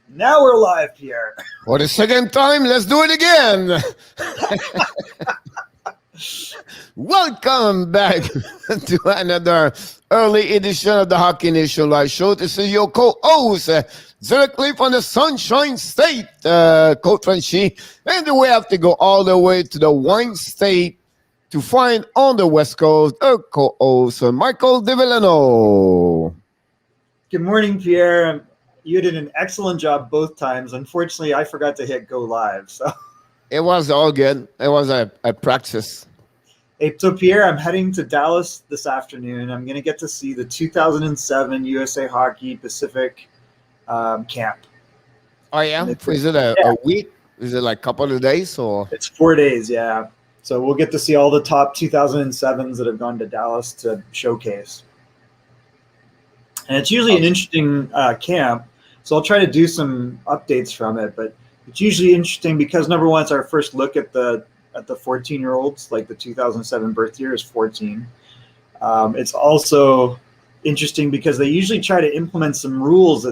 Now we're live, Pierre. For the second time, let's do it again. Welcome back to another early edition of the Hockey Nation Live Show. This is your co-host, directly from the Sunshine State, Coach Franchi. And we have to go all the way to the Wine State to find on the West Coast our co-host, Michael DeVillano. Good morning, Pierre. You did an excellent job both times. Unfortunately, I forgot to hit go live. So it was all good. It was a practice. Hey, so Pierre, I'm heading to Dallas this afternoon. I'm going to get to see the 2007 USA Hockey Pacific camp. Oh, yeah? Is it a week? Is it like a couple of days? Or It's 4 days, yeah. So we'll get to see all the top 2007s that have gone to Dallas to showcase. And it's usually an interesting camp. So I'll try to do some updates from it. But it's usually interesting because, number one, it's our first look at the 14-year-olds, like the 2007 birth year is 14. It's also interesting because they usually try to implement some rules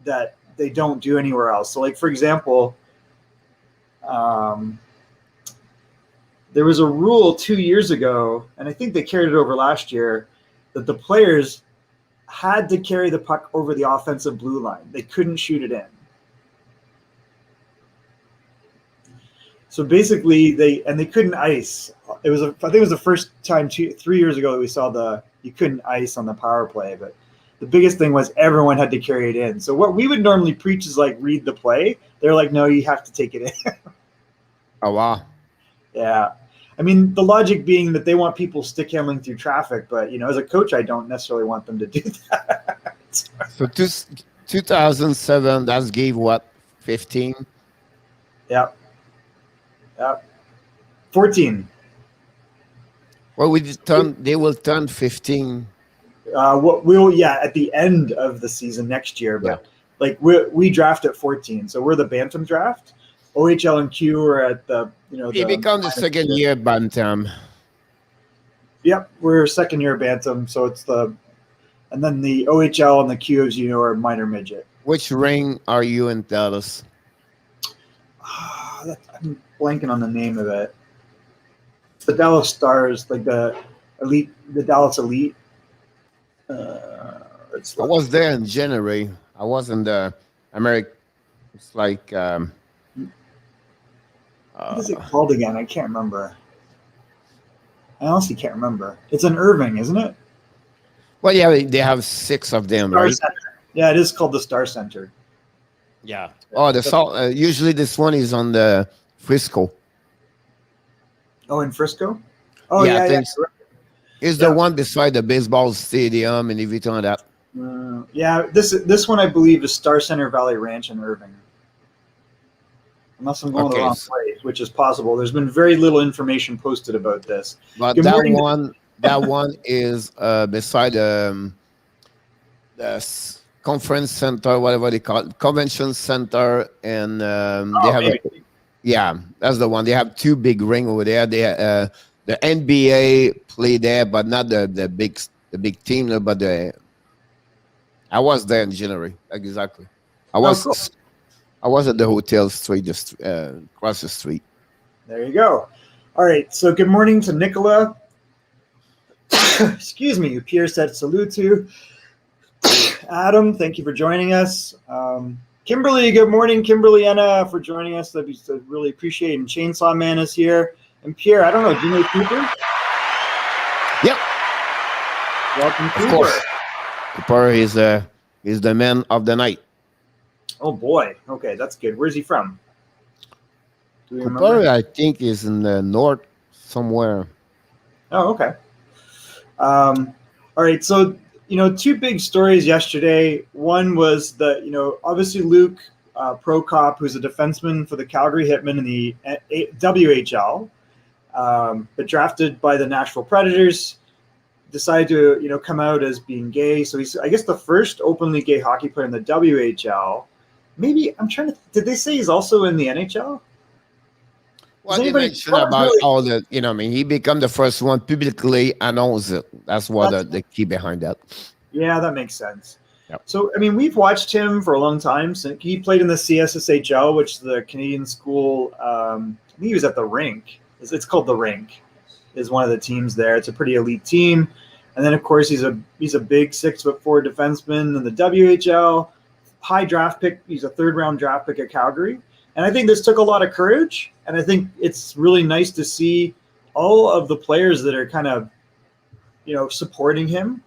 that they don't do anywhere else. So, like, for example, there was a rule 2 years ago, and I think they carried it over last year, that the players had to carry the puck over the offensive blue line. They couldn't shoot it in. So basically, they couldn't ice. I think it was the first time 3 years ago that we saw you couldn't ice on the power play. But the biggest thing was everyone had to carry it in. So what we would normally preach is like read the play. They're like, no, you have to take it in. oh, wow. Yeah. I mean, the logic being that they want people stick handling through traffic, but as a coach, I don't necessarily want them to do that. So 2007, that gave what, 15? Yeah. 14. Well, they will turn 15. At the end of the season next year, but like we draft at 14, so we're the Bantam draft. OHL and Q are at the He becomes the second year Bantam. Yep, we're second year Bantam, so it's and then the OHL and the Q, as you know, are minor midget. Which ring are you in Dallas? I'm blanking on the name of it. It's the Dallas Stars, like the Dallas Elite. I was there in January. I was in the American. It's like. What is it called again? I can't remember. I honestly can't remember. It's in Irving, isn't it? Well, yeah, they have 6 of them, Star right? Center. Yeah, it is called the Star Center. Yeah. Oh, usually this one is on the Frisco. Oh, in Frisco? Oh, yeah. I think yeah. It's the one beside the baseball stadium and everything like that. Yeah, this one I believe is Star Center Valley Ranch in Irving. Unless I'm going the wrong place, which is possible. There's been very little information posted about this. But that one is beside the conference center, whatever they call it, convention center, and they have that's the one. They have 2 big ring over there. They the NBA play there, but not the big team. But I was there in January, exactly. Cool. I was at the hotel straight just across the street. There you go. All right. So good morning to Nicola. Excuse me. Pierre said salute to. Adam, thank you for joining us. Kimberly, good morning. Kimberly Anna for joining us. That'd be really appreciate. And Chainsaw Man is here. And Pierre, I don't know. Do you know Cooper? Yep. Welcome, Cooper. Of course. Cooper is the man of the night. Oh boy. Okay, that's good. Where's he from? Do we Cooper, remember? I think, is in the north somewhere. Oh, okay. All right. So, 2 big stories yesterday. One was obviously Luke Prokop, who's a defenseman for the Calgary Hitmen in the WHL, but drafted by the Nashville Predators, decided to come out as being gay. So he's, I guess, the first openly gay hockey player in the WHL. Maybe I'm trying to. Did they say he's also in the NHL? Well, they mentioned about all the, he became the first one publicly announced it. That's what the key behind that. Yeah, that makes sense. Yep. So, I mean, we've watched him for a long time. So he played in the CSSHL, which is the Canadian school. I think he was at the rink. It's called the rink. Is one of the teams there. It's a pretty elite team. And then, of course, he's a big 6'4" defenseman in the WHL. High draft pick. He's a 3rd-round draft pick at Calgary. And I think this took a lot of courage. And I think it's really nice to see all of the players that are kind of, supporting him,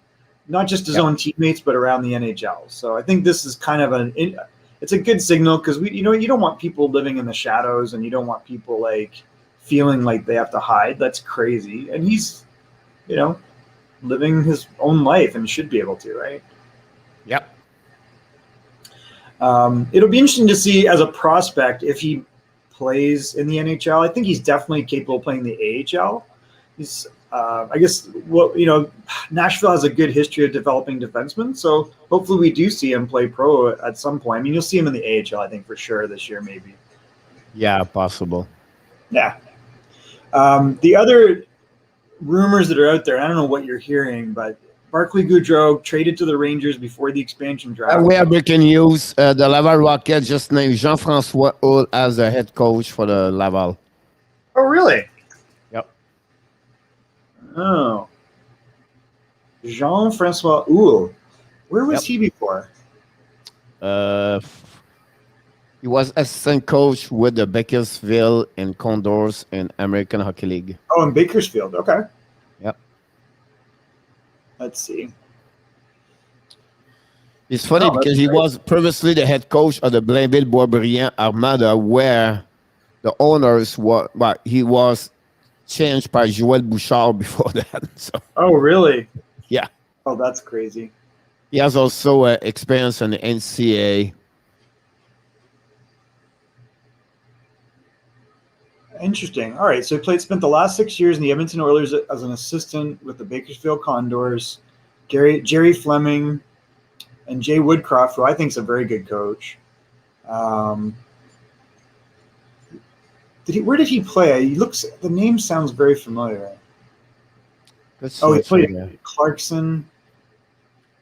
not just his own teammates, but around the NHL. So I think this is kind of it's a good signal because you don't want people living in the shadows, and you don't want people like feeling like they have to hide. That's crazy. And he's, living his own life and should be able to, right? Yep. It'll be interesting to see as a prospect if he plays in the NHL. I think he's definitely capable of playing the AHL. He's, I guess, Nashville has a good history of developing defensemen, so hopefully we do see him play pro at some point. I mean, you'll see him in the AHL, I think, for sure this year, maybe. Yeah, possible. Yeah. The other rumors that are out there, I don't know what you're hearing, but Barclay Goodrow traded to the Rangers before the expansion draft. We have breaking news. The Laval Rockets just named Jean-François Hull as the head coach for the Laval. Oh, really? Yep. Oh. Jean-François Hull. Where was he before? He was assistant coach with the Bakersfield and Condors in American Hockey League. Oh, in Bakersfield. Okay. Yep. Let's see. It's funny because he was previously the head coach of the Blainville-Boisbriand Armada, where the owners were, he was changed by Joël Bouchard before that. So, oh, really? Yeah. Oh, that's crazy. He has also experience in the NCAA. Interesting. All right. So he spent the last 6 years in the Edmonton Oilers as an assistant with the Bakersfield Condors. Jerry Fleming and Jay Woodcroft, who I think is a very good coach. Where did he play? The name sounds very familiar. He played in Clarkson.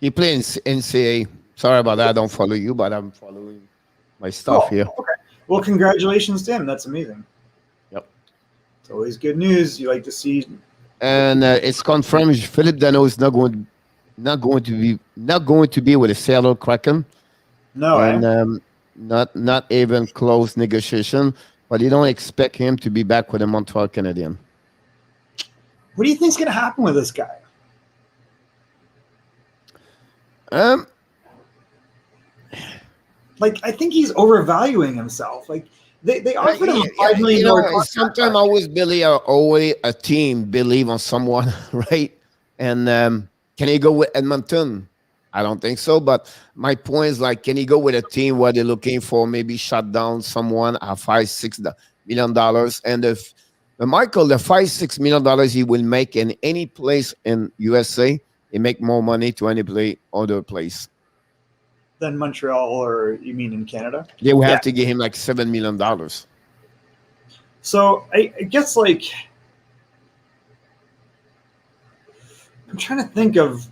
He played in NCAA. Sorry about that. I don't follow you, but I'm following my stuff here. Okay. Well, congratulations to him. That's amazing. Yep. It's always good news. You like to see. And it's confirmed Philip Danault is not going to be with the Seattle Kraken. No, and not even close negotiation. But you don't expect him to be back with the Montreal Canadiens. What do you think is going to happen with this guy? I think he's overvaluing himself. They offered him a $5 million contract. Sometimes always always a team believe on someone, right? And can he go with Edmonton? I don't think so. But my point is, can he go with a team where they're looking for maybe shut down someone at $5-6 million? And the $5-6 million he will make in any place in USA, he make more money to any other place. Than Montreal, or you mean in Canada? They will have to give him $7 million. So I guess I'm trying to think of.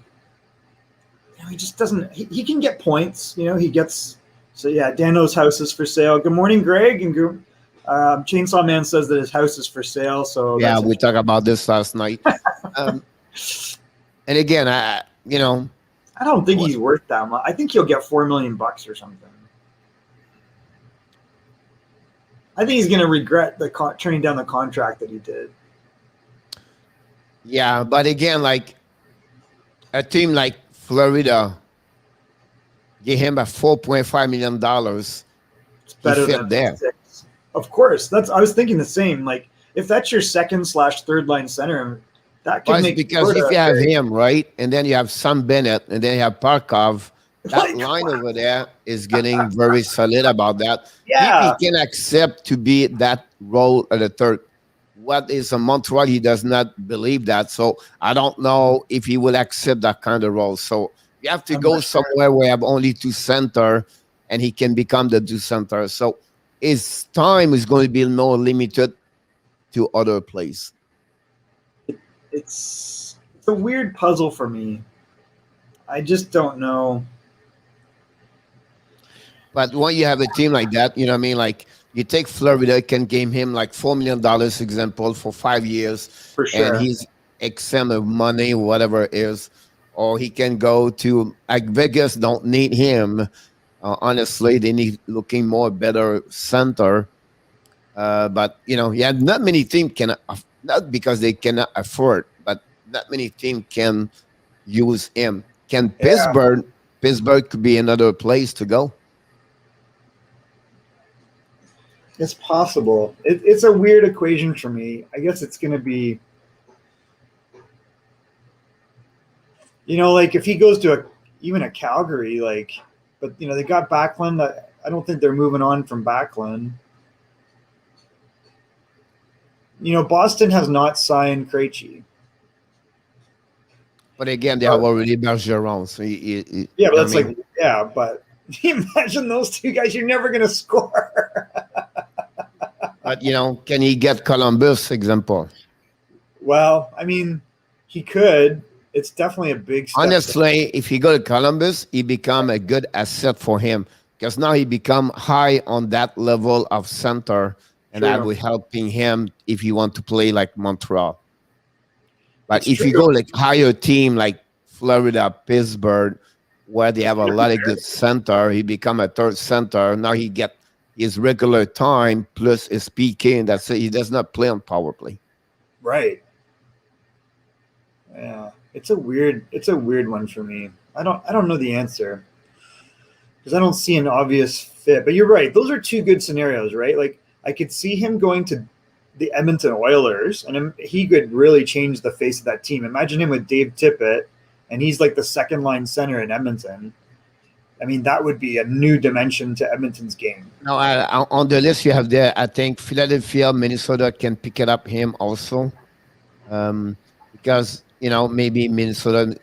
He just doesn't. He can get points. He gets. So Dano's house is for sale. Good morning, Greg. And Chainsaw Man says that his house is for sale. So we talked about this last night. And again, I don't think he's worth that much. I think he'll get $4 million or something. I think he's going to regret turning down the contract that he did. Yeah, but again, a team like Florida gave him a $4.5 million. It's better than there. 6. Of course, I was thinking the same. If that's your second/third line center, that can make because Florida if you have him, right, and then you have Sam Bennett, and then you have Parkov, that line over there is getting very solid about that. Yeah. If he can accept to be that role at the third. What is a Montreal? He does not believe that. So I don't know if he will accept that kind of role. So you have to go somewhere where you have only 2 center and he can become the 2 center. So his time is going to be more limited to other places. It's a weird puzzle for me. I just don't know. But when you have a team like that, you know what I mean? Like you take Florida, can game him like $4 million, example, for 5 years, For and sure. he's X sum of money, whatever it is. Or he can go to like Vegas, don't need him. Honestly, they need looking more better center. But yeah, not many teams can, not because they cannot afford, but not many teams can use him. Can Yeah. Pittsburgh could be another place to go. It's possible. It's a weird equation for me. I guess it's going to be, like if he goes to even a Calgary, like, but they got Backlund. I don't think they're moving on from Backlund. Boston has not signed Krejci. But again, they have already Bergeron. So yeah, but that's but imagine those two guys. You're never going to score. But can he get Columbus example? Well, I mean, he could. It's definitely a big step. Honestly, if he go to Columbus, he become a good asset for him because now he become high on that level of center, and that will helping him if he want to play like Montreal. But if you go like higher team like Florida, Pittsburgh, where they have a lot of good center, he become a third center. Now he get his regular time plus his PK, and that's it. He does not play on power play. Right. Yeah. It's a weird one for me. I don't know the answer because I don't see an obvious fit. But you're right; those are two good scenarios, right? Like I could see him going to the Edmonton Oilers, and he could really change the face of that team. Imagine him with Dave Tippett, and he's like the second line center in Edmonton. I mean, that would be a new dimension to Edmonton's game. Now, on the list you have there, I think Philadelphia, Minnesota can pick it up him also, because maybe Minnesota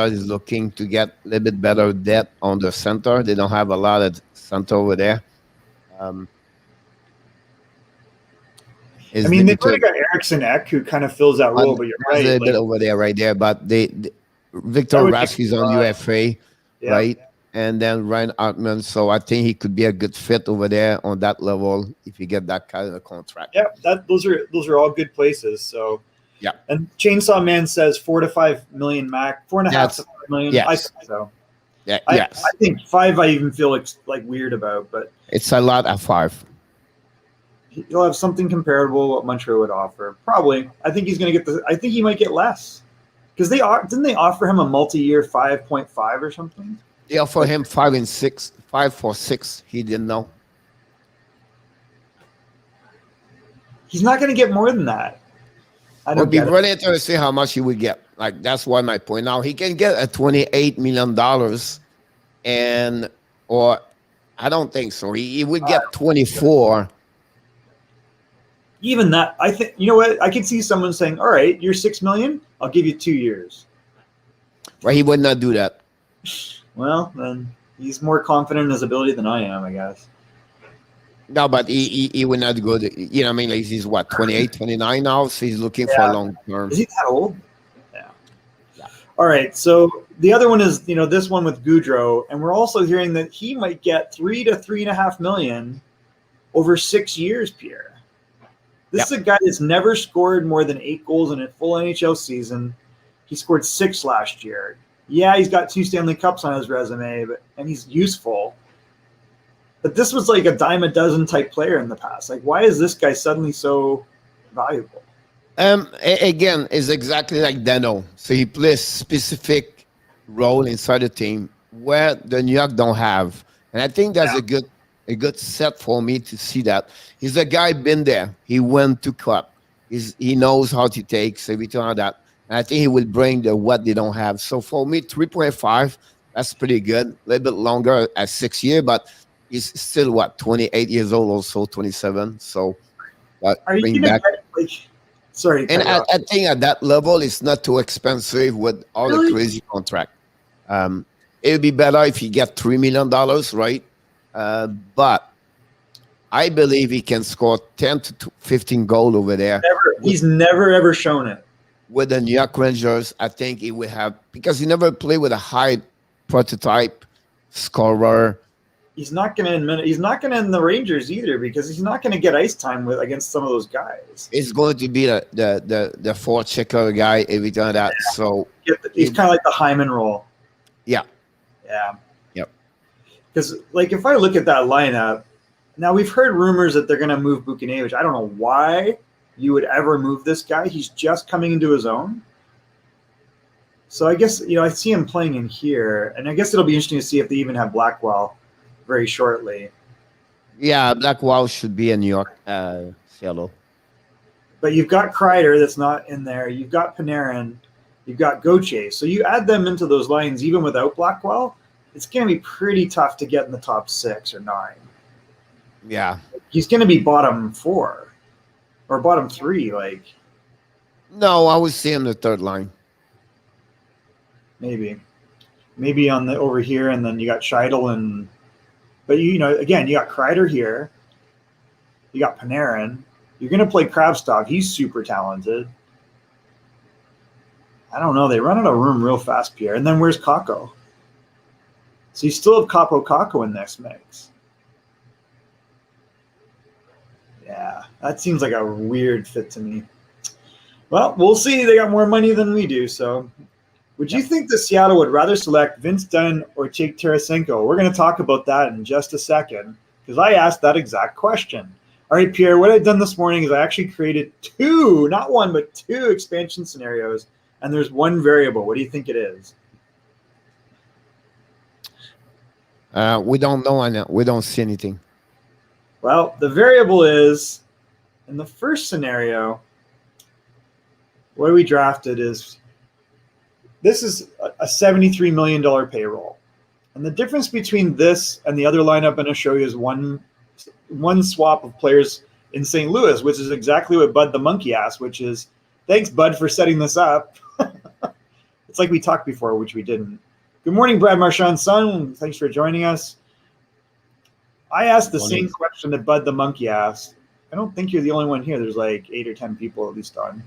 is looking to get a little bit better depth on the center. They don't have a lot of center over there. I mean, they've already got Eriksson Ek, who kind of fills that role, but you're right. A little bit over there, right there. But Victor Rasky's on UFA, right? And then Ryan Hartman. So I think he could be a good fit over there on that level if you get that kind of contract. Yeah, those are all good places. So yeah. And Chainsaw Man says 4 to 5 million max, 4.5 to 5 million. Yes. I think so. Yeah. I think 5. I even feel like weird about, but it's a lot at 5. He'll have something comparable to what Montreal would offer. Probably. I think he's going to get I think he might get less because didn't they offer him a multi-year 5.5 or something? They offered him 5 and 6, 5 for 6. He didn't know. He's not going to get more than that. It would be really interesting to see how much he would get. Like that's why my point. Now he can get a $28 million, or I don't think so. He would get 24. Even that, I think. You know what? I can see someone saying, "All right, you're $6 million. I'll give you 2 years." Well, he would not do that. Well, then he's more confident in his ability than I am, I guess. No, but he would not go to, I mean, like he's what, 28, 29 now? So he's looking for a long term. Is he that old? Yeah. All right. So the other one is, this one with Goudreau. And we're also hearing that he might get 3 to 3.5 million over 6 years, Pierre. This is a guy that's never scored more than 8 goals in a full NHL season. He scored 6 last year. Yeah, he's got 2 Stanley Cups on his resume, and he's useful. But this was like a dime a dozen type player in the past. Like, why is this guy suddenly so valuable? Again, it's exactly like Dano. So he plays specific role inside the team where the New York don't have. And I think that's a good set for me to see that. He's a guy been there. He went to Cup. He knows how to take, so everything like that. And I think he will bring what they don't have. So for me, 3.5, that's pretty good. A little bit longer at 6 years, but he's still, 28 years old, also 27. So bring back. Sorry. And I think at that level, it's not too expensive with all the crazy contract. It would be better if you get $3 million, right? But I believe he can score 10 to 15 goals over there. He's never, ever shown it. With the New York Rangers, I think he will have, because he never played with a high prototype scorer. he's not going to end the Rangers either, because he's not going to get ice time against some of those guys. It's going to be the four-checker guy every time that. So he's kind of like the Hyman role. Yeah. Yep. Because if I look at that lineup, now we've heard rumors that they're going to move Buchnevich. I don't know why you would ever move this guy. He's just coming into his own. So I guess, I see him playing in here, and I guess it'll be interesting to see if they even have Blackwell very shortly. Yeah, Blackwell should be in New York, Seattle. But you've got Kreider that's not in there. You've got Panarin. You've got Gauthier. So you add them into those lines even without Blackwell, it's going to be pretty tough to get in the top 6 or 9. Yeah. He's going to be bottom 4 or bottom 3. No, I would see him the third line. Maybe on the over here, and then you got Scheidel but again, you got Kreider here. You got Panarin. You're going to play Kravtsov. He's super talented. I don't know. They run out of room real fast, Pierre. And then where's Kakko? So you still have Kakko in this mix. Yeah, that seems like a weird fit to me. Well, we'll see. They got more money than we do. So would you think that Seattle would rather select Vince Dunn or Jake Tarasenko? We're going to talk about that in just a second, because I asked that exact question. All right, Pierre, what I've done this morning is I actually created 2, not 1, but 2 expansion scenarios, and there's one variable. What do you think it is? We don't know. We don't see anything. Well, the variable is, in the first scenario, what we drafted is, this is a $73 million payroll. And the difference between this and the other lineup I'm going to show you is one swap of players in St. Louis, which is exactly what Bud the Monkey asked, which is, thanks, Bud, for setting this up. It's like we talked before, which we didn't. Good morning, Brad Marchand's son. Thanks for joining us. I asked the same question that Bud the Monkey asked. I don't think you're the only one here. There's 8 or 10 people at least on.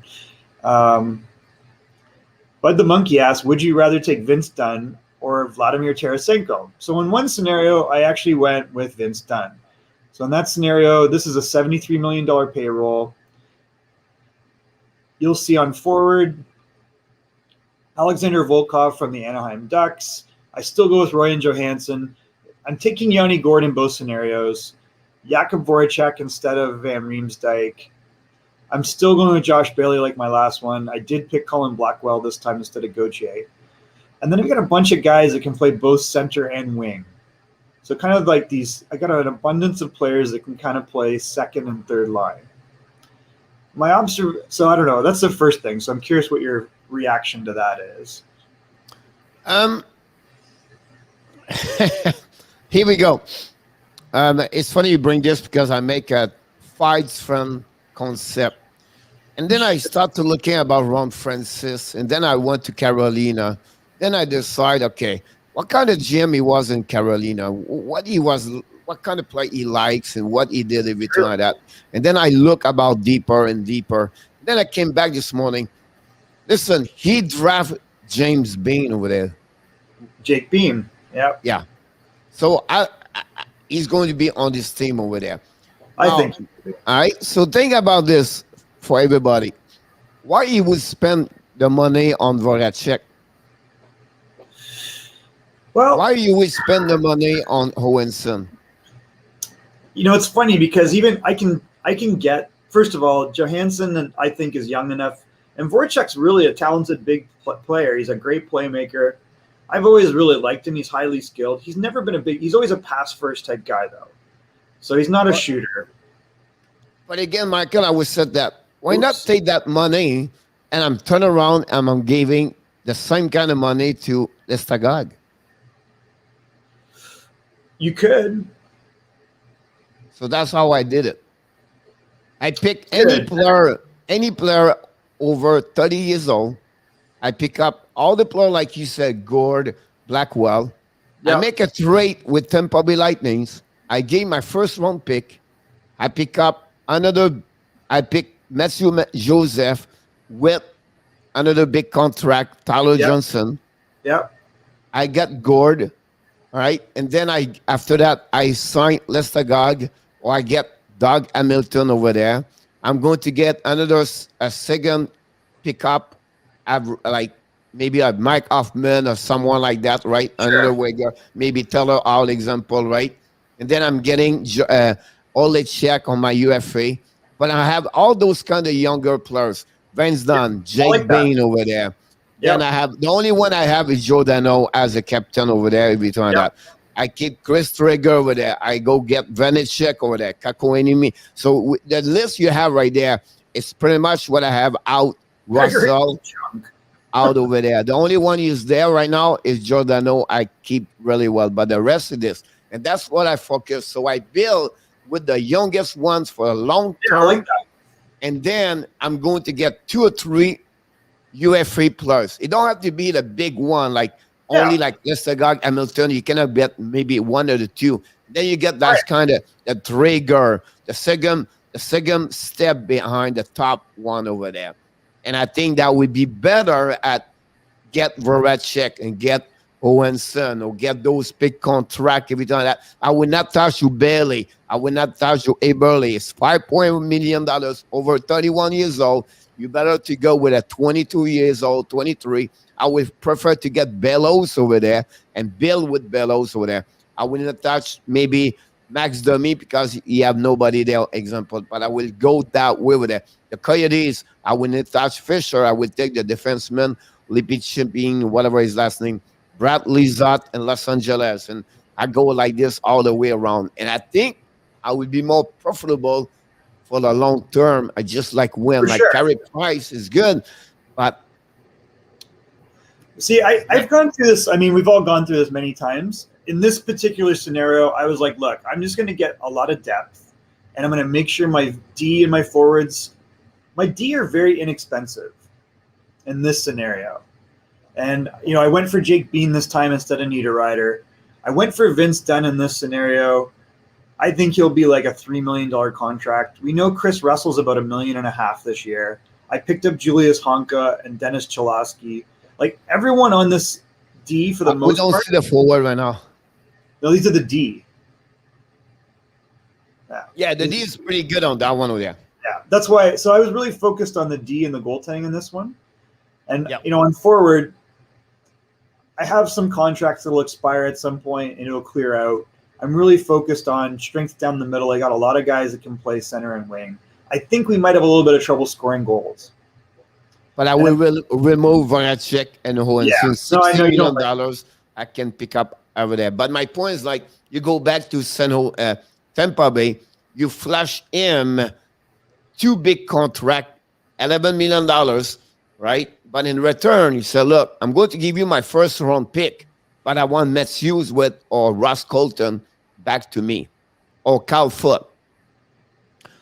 Bud the Monkey asked, would you rather take Vince Dunn or Vladimir Tarasenko? So in one scenario, I actually went with Vince Dunn. So in that scenario, this is a $73 million payroll. You'll see on forward, Alexander Volkov from the Anaheim Ducks. I still go with Ryan Johansson. I'm taking Yanni Gourde in both scenarios. Jakub Voracek instead of Van Riemsdyk. I'm still going with Josh Bailey like my last one. I did pick Colin Blackwell this time instead of Gauthier. And then I've got a bunch of guys that can play both center and wing. So kind of like these, I got an abundance of players that can kind of play second and third line. So I don't know. That's the first thing. So I'm curious what your reaction to that is. Here we go. It's funny you bring this because I make a fights from concept. And then I start to looking about Ron Francis, and then I went to Carolina. Then I decide, okay, what kind of GM he was in Carolina, what kind of play he likes, and what he did everything like that. And then I look about deeper and deeper. Then I came back this morning. Listen, he drafted James Bean over there. Jake Bean, yeah. So he's going to be on this team over there. I think. All right. So think about this for everybody. Why he would spend the money on Voracek? Well, why you would spend the money on Hohenson? It's funny because even I can get, first of all, Johansson, I think, is young enough, and Voracek's really a talented big player. He's a great playmaker. I've always really liked him. He's highly skilled. He's never been he's always a pass first type guy though. So he's not a shooter. But again, Michael, I would said that. Why not take that money and I'm turning around and I'm giving the same kind of money to Estagag? You could. So that's how I did it. I picked any player over 30 years old. I pick up all the players, like you said, Gourde, Blackwell. Yep. I make a trade with Tampa Bay Lightnings. I gave my first round pick. I pick Matthew Joseph with another big contract, Tyler Johnson. Yep. I got Gourde. All right. And then after that, I sign Lestagog, or I get Doug Hamilton over there. I'm going to get a second pickup, like maybe a Mike Hoffman or someone like that, right? Another Sure. winger, maybe Taylor Hall example, right? And then I'm getting Olechek on my UFA. But I have all those kind of younger players. Vince Dunn, I Jake like that. Bain over there. Then Yep. I have the only one I have is Giordano as a captain over there. Every time Yep. that I keep Chris Trigger over there. I go get Vanecek over there, Kakoenimi. So the list you have right there is pretty much what I have out. Russell out over there. The only one who's there right now is Giordano. I keep really well, but the rest of this, and that's what I focus. So I build with the youngest ones for a long term, I like that. and then I'm going to get 2 or 3 UFA plus. It don't have to be the big one, like only like Lestagog, Hamilton. You cannot bet maybe 1 or the 2. Then you get that kind of the trigger, the second step behind the top one over there. And I think that would be better at get Voracek and get Owenson or get those big contract every time that I would not touch you Bailey. I would not touch you Eberle. It's $5 million over 31 years old. You better to go with a 22 years old, 23. I would prefer to get Bellows over there and build with Bellows over there. I will not touch maybe Max Domi because he have nobody there, example. But I will go that way with it. The Coyotes, I will not touch Fisher. I will take the defenseman, Lipit Shipping, whatever his last name, Brad Lizotte in Los Angeles. And I go like this all the way around. And I think I would be more profitable for the long term. I just like win. Like Carey Price is good, but see, I've gone through this. I mean, we've all gone through this many times. In this particular scenario, I was like, look, I'm just going to get a lot of depth, and I'm going to make sure my D and my forwards, my D are very inexpensive in this scenario. And, you know, I went for Jake Bean this time instead of Niederreiter. I went for Vince Dunn in this scenario. I think he'll be like a $3 million contract. We know Chris Russell's about $1.5 million this year. I picked up Julius Honka and Dennis Cholowski. Like everyone on this D for the most part. We don't see the forward right now. No, these are the D. Yeah, the D is pretty good on that one over there. Yeah, that's why. So I was really focused on the D and the goaltending in this one. And, you know, on forward, I have some contracts that will expire at some point and it'll clear out. I'm really focused on strength down the middle. I got a lot of guys that can play center and wing. I think we might have a little bit of trouble scoring goals. But I will remove Voracek and Hohenson. $60 million I can pick up over there. But my point is, like, you go back to Tampa Bay, you flash him 2 big contract, $11 million, right? But in return, you say, look, I'm going to give you my first round pick, but I want Matthews or Ross Colton back to me, or Cal Foot.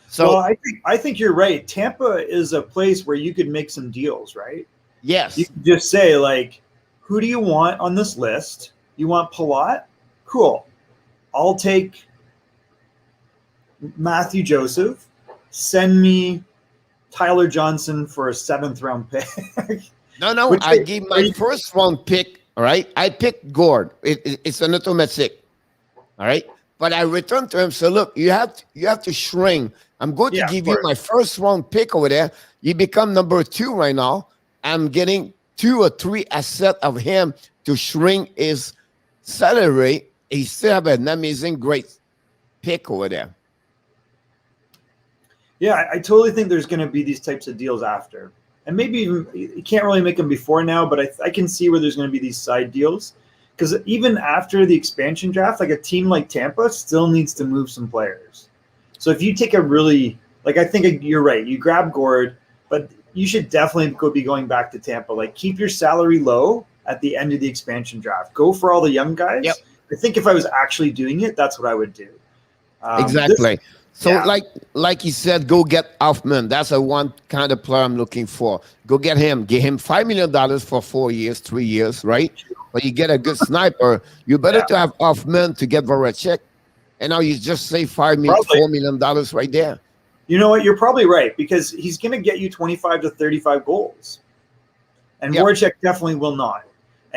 So well, I think you're right. Tampa is a place where you could make some deals, right? Yes. You could just say, like, who do you want on this list? You want Palat? Cool. I'll take Matthew Joseph. Send me Tyler Johnson for a 7th round pick. No. I gave my first round pick. All right. I picked Gord. It's an automatic. All right. But I returned to him. So look, you have to shrink. I'm going to give you my first round pick over there. You become number 2 right now. I'm getting 2 or 3 assets of him to shrink his salary. He still have an amazing, great pick over there. Yeah, I totally think there's going to be these types of deals after. And maybe even you can't really make them before now, but I can see where there's going to be these side deals. Because even after the expansion draft, like a team like Tampa still needs to move some players. So if you take a really, like I think you're right, you grab Gord, but you should definitely be going back to Tampa. Like keep your salary low at the end of the expansion draft. Go for all the young guys. Yep. I think if I was actually doing it, that's what I would do. Exactly. Like he said, go get Hoffman. That's a one kind of player I'm looking for. Go get him. Give him $5 million for 4 years, 3 years, right? But you get a good sniper. You better to have Hoffman to get Voracek. And now you just save $4 million right there. You know what? You're probably right because he's going to get you 25 to 35 goals. And Voracek definitely will not.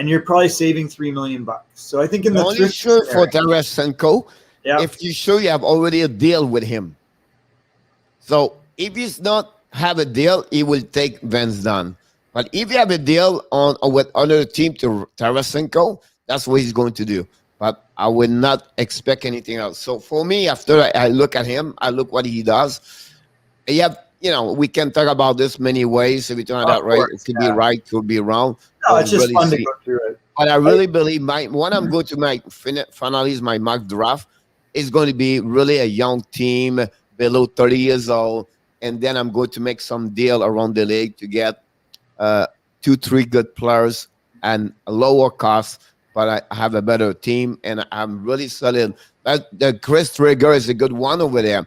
and you're probably saving $3 million. So I think in the Only thrift sure for scenario, Tarasenko, yeah, if you sure you have already a deal with him. So if he's not have a deal, he will take Vince Dunn. But if you have a deal on with another team to Tarasenko, that's what he's going to do. But I would not expect anything else. So for me, after I look at him, I look what he does. You have, we can talk about this many ways. If you turn that right, it could be right, it could be wrong. no, But it's just really fun to go through it. But I really believe when I'm going to finalize my mock draft, it's going to be really a young team below 30 years old. And then I'm going to make some deal around the league to get 2-3 good players and a lower cost, but I have a better team and I'm really solid. The Chris Trigger is a good one over there,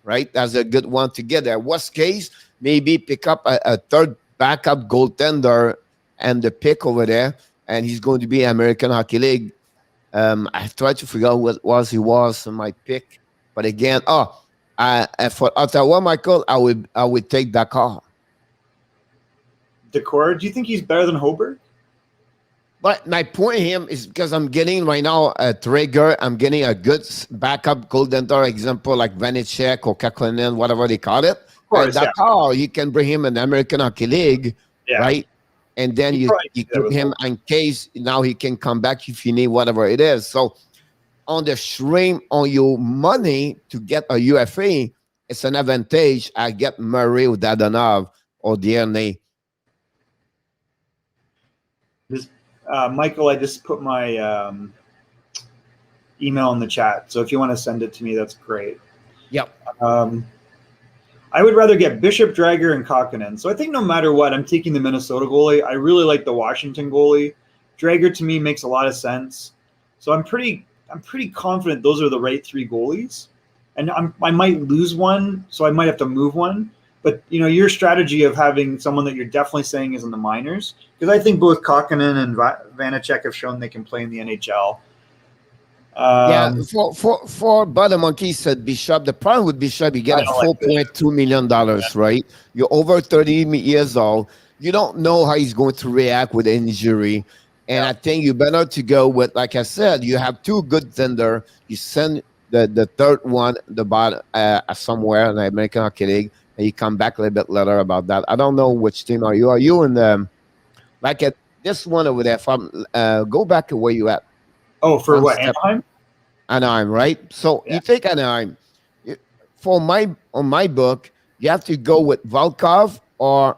right? That's a good one to get there. Worst case, maybe pick up a third backup goaltender and the pick over there, and he's going to be American Hockey League. I tried to figure out what he was on my pick, but again, for Ottawa, Michael, I would take Dakar. Decor, do you think he's better than Hoberg? But my point here is because I'm getting right now a trigger. I'm getting a good backup goaltender example like Vanecek or Kakkonen, whatever they call it. Of course, Dakar, you can bring him in the American Hockey League, right? And then you keep him in case now he can come back if you need whatever it is. So on the stream on your money to get a UFA, it's an advantage. I get Murray or Dadonov or DNA. Michael, I just put my email in the chat. So if you want to send it to me, that's great. Yep. I would rather get Bishop, Drager, and Kakkonen. So I think no matter what, I'm taking the Minnesota goalie. I really like the Washington goalie. Drager to me makes a lot of sense. So I'm pretty confident those are the right 3 goalies. And I might lose one, so I might have to move one. But, your strategy of having someone that you're definitely saying is in the minors, because I think both Kakkonen and Vanecek have shown they can play in the NHL. For Butter Monkey said Bishop, the problem with Bishop, you get a $4.2 million, right? You're over 30 years old. You don't know how he's going to react with injury. And I think you better to go with, like I said, you have 2 good tender. You send the third one, the bottom somewhere in the American Hockey League, and you come back a little bit later about that. I don't know which team are you. Are you in the like at this one over there? Go back to where you at. Oh, for what? Anaheim? Anaheim, right? So you take Anaheim. On my book, you have to go with Volkov or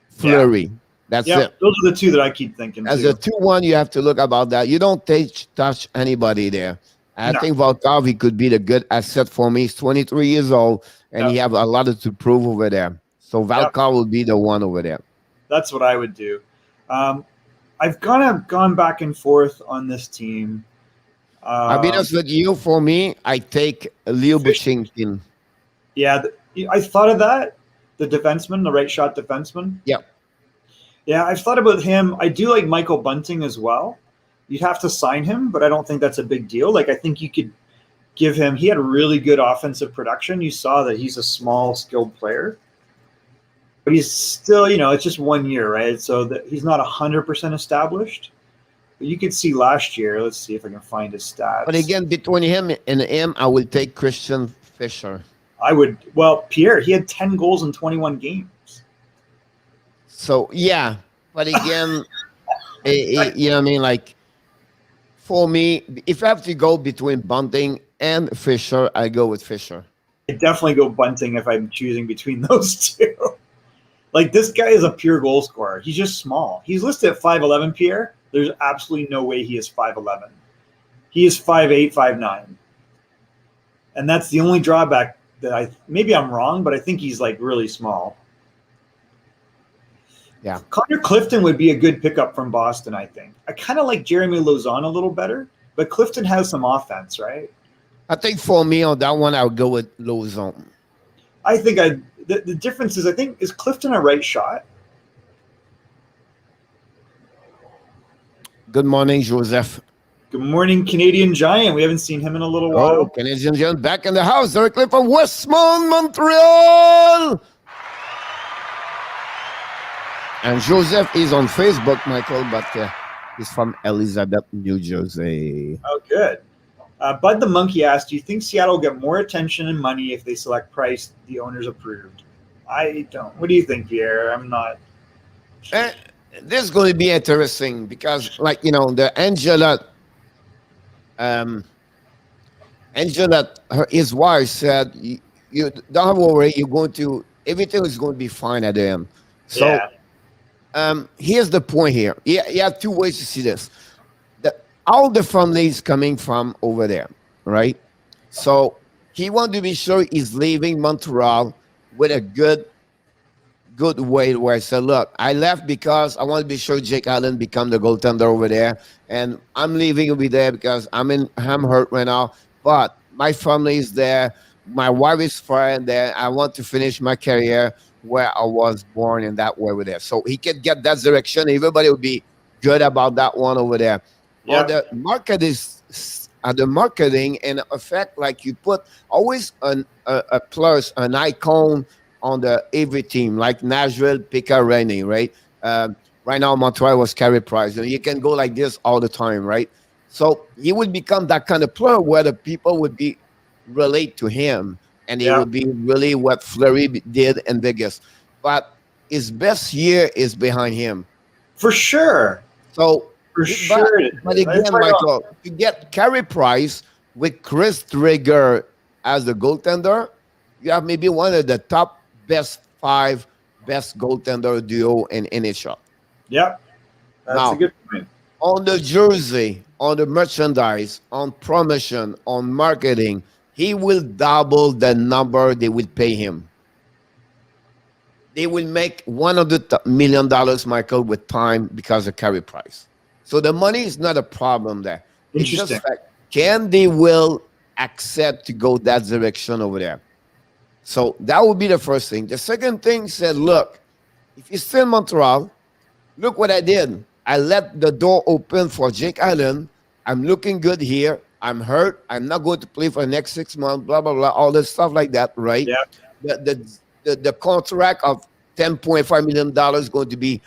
Fleury. Yeah. That's it. Those are the 2 that I keep thinking. As a 2-1, you have to look about that. You don't touch anybody there. I think Volkov, he could be the good asset for me. He's 23 years old, and he have a lot to prove over there. So Volkov will be the one over there. That's what I would do. I've kind of gone back and forth on this team. I'll be honest with you. For me, I take Leo Buchinkin. Yeah, I thought of that. The defenseman, the right shot defenseman. Yeah. Yeah, I've thought about him. I do like Michael Bunting as well. You'd have to sign him, but I don't think that's a big deal. Like, I think you could give him – he had really good offensive production. You saw that he's a small, skilled player. But he's still, it's just 1 year, right? So that he's not 100% established. But you could see last year. Let's see if I can find his stats. But again, between him and him, I will take Christian Fischer. I would – well, Pierre, he had 10 goals in 21 games. So, yeah. But again, you know what I mean? Like, for me, if I have to go between Bunting and Fischer, I go with Fischer. I definitely go Bunting if I'm choosing between those 2. Like, this guy is a pure goal scorer. He's just small. He's listed at 5'11", Pierre. There's absolutely no way he is 5'11". He is 5'8", 5'9". And that's the only drawback that maybe I'm wrong, but I think he's, like, really small. Yeah. Connor Clifton would be a good pickup from Boston, I think. I kind of like Jeremy Lauzon a little better, but Clifton has some offense, right? I think for me on that one, I would go with Lauzon. I think the difference is, I think, is Clifton a right shot? Good morning, Joseph. Good morning, Canadian Giant. We haven't seen him in a little while. Oh, Canadian Giant back in the house directly from Westmount, Montreal. And Joseph is on Facebook, Michael, but He's from Elizabeth, New Jersey. Oh, good. Bud the Monkey asked, do you think Seattle will get more attention and money if they select Price, the owners approved? I don't. What do you think, Pierre? I'm not. Eh, this is going to be interesting because, like, the um, his wife said, you don't have to worry, everything is going to be fine at the end. So, Yeah. here's the point here. You have two ways to see this. All the families coming from over there, right? So he wanted to be sure he's leaving Montreal with a good way where I said, look, I left because I want to be sure Jake Allen become the goaltender over there. And I'm leaving over there because I'm hurt right now. But my family is there. My wife is fine there. I want to finish my career where I was born in that way over there. So he can get that direction. Everybody will be good about that one over there. Yeah. On the marketing in effect, like you put always a plus, an icon on every team, like Nashville, Picareni, right? Right now, Montreal was Carey Price. You can go like this all the time, right? So he would become that kind of player where the people would be relate to him, and it would be really what Fleury did in Vegas. But his best year is behind him, for sure. So. For sure. But again, Michael, to get Carey Price with Chris Trigger as the goaltender, you have maybe one of the top five best goaltender duo in NHL. Yep. That's a good point. On the jersey, on the merchandise, on promotion, on marketing, he will double the number they will pay him. They will make $100 million, Michael, with time because of Carey Price. So the money is not a problem there. It's just like, can they will accept to go that direction over there? So that would be the first thing. The second thing said, look, if you're still in Montreal, look what I did. I let the door open for Jake Allen. I'm looking good here. I'm hurt. I'm not going to play for the next 6 months, blah, blah, blah, all this stuff like that, right? Yeah. The contract of $10.5 million is going to be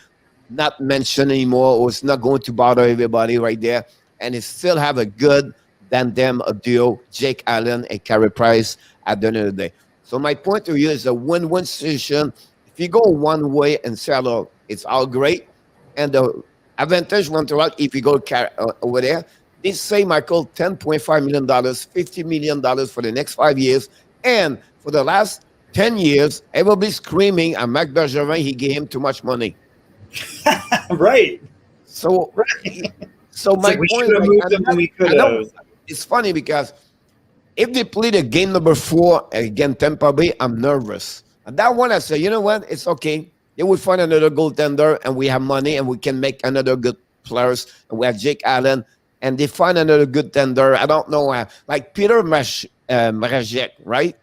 not mentioned anymore, or it's not going to bother everybody right there. And it still have a good tandem of duo, Jake Allen and Carey Price at the end of the day. So my point of view is a win-win situation. If you go one way and Seattle, it's all great. And the advantage Montreal, if you go over there, they say, Michael, $10.5 million, $50 million for the next 5 years. And for the last 10 years, everybody's screaming at Marc Bergevin, he gave him too much money. Right. So my point is, it's funny because if they play the game number 4 against Tampa Bay, I'm nervous. And that one, I say, you know what? It's okay. They will find another goaltender, and we have money, and we can make another good players. And we have Jake Allen, and they find another good tender. I don't know, like Peter Mrazek, right?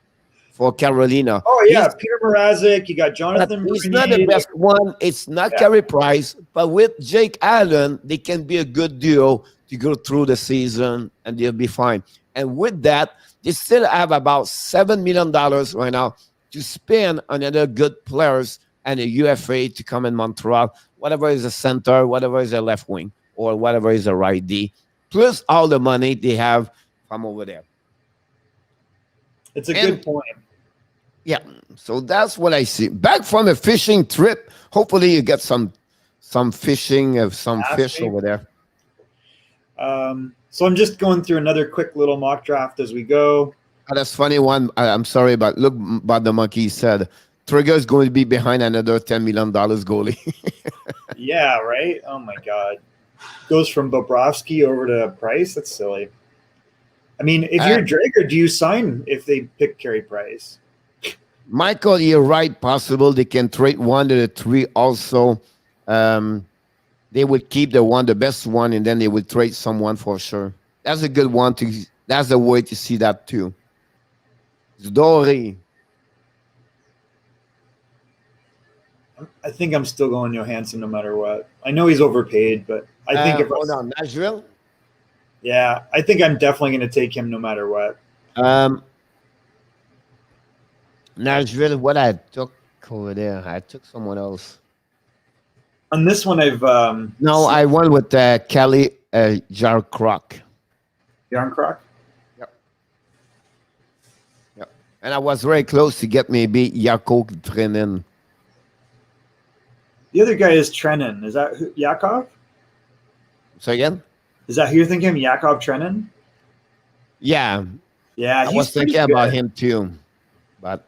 For Carolina. Oh, yeah. Peter Mrazek. You got Jonathan. He's not the best one. It's not Carey Price. But with Jake Allen, they can be a good duo to go through the season, and they'll be fine. And with that, they still have about $7 million right now to spend on other good players and a UFA to come in Montreal, whatever is a center, whatever is a left wing, or whatever is a right D, plus all the money they have from over there. It's a good point. Yeah, so that's what I see. Back from a fishing trip, hopefully you get some fishing of some fish over there. So I'm just going through another quick little mock draft as we go. Oh, that's funny one. I'm sorry, but look, but the monkey said Trigger is going to be behind another $10 million goalie. Yeah, right? Oh, my God. Goes from Bobrovsky over to Price? That's silly. I mean, if you're Drager, do you sign if they pick Carey Price? Michael, you're right. Possible they can trade one of the three also. They would keep the best one, and then they would trade someone for sure. That's a good one. That's the way to see that too. Zdori. I think I'm still going Johansson no matter what. I know he's overpaid, but I think if hold on, Nashville. Yeah, I think I'm definitely going to take him no matter what. Nashville, what I took over there, I took someone else. On this one, I've No, I went with Kelly Jarcroc. Yarncroc. Yep. Yep. And I was very close to get maybe Jakob Trenin. The other guy is Trenin. Is that Yakov? So again? Is that who you're thinking? Jakob Trenin? Yeah. Yeah, I was thinking about him too. But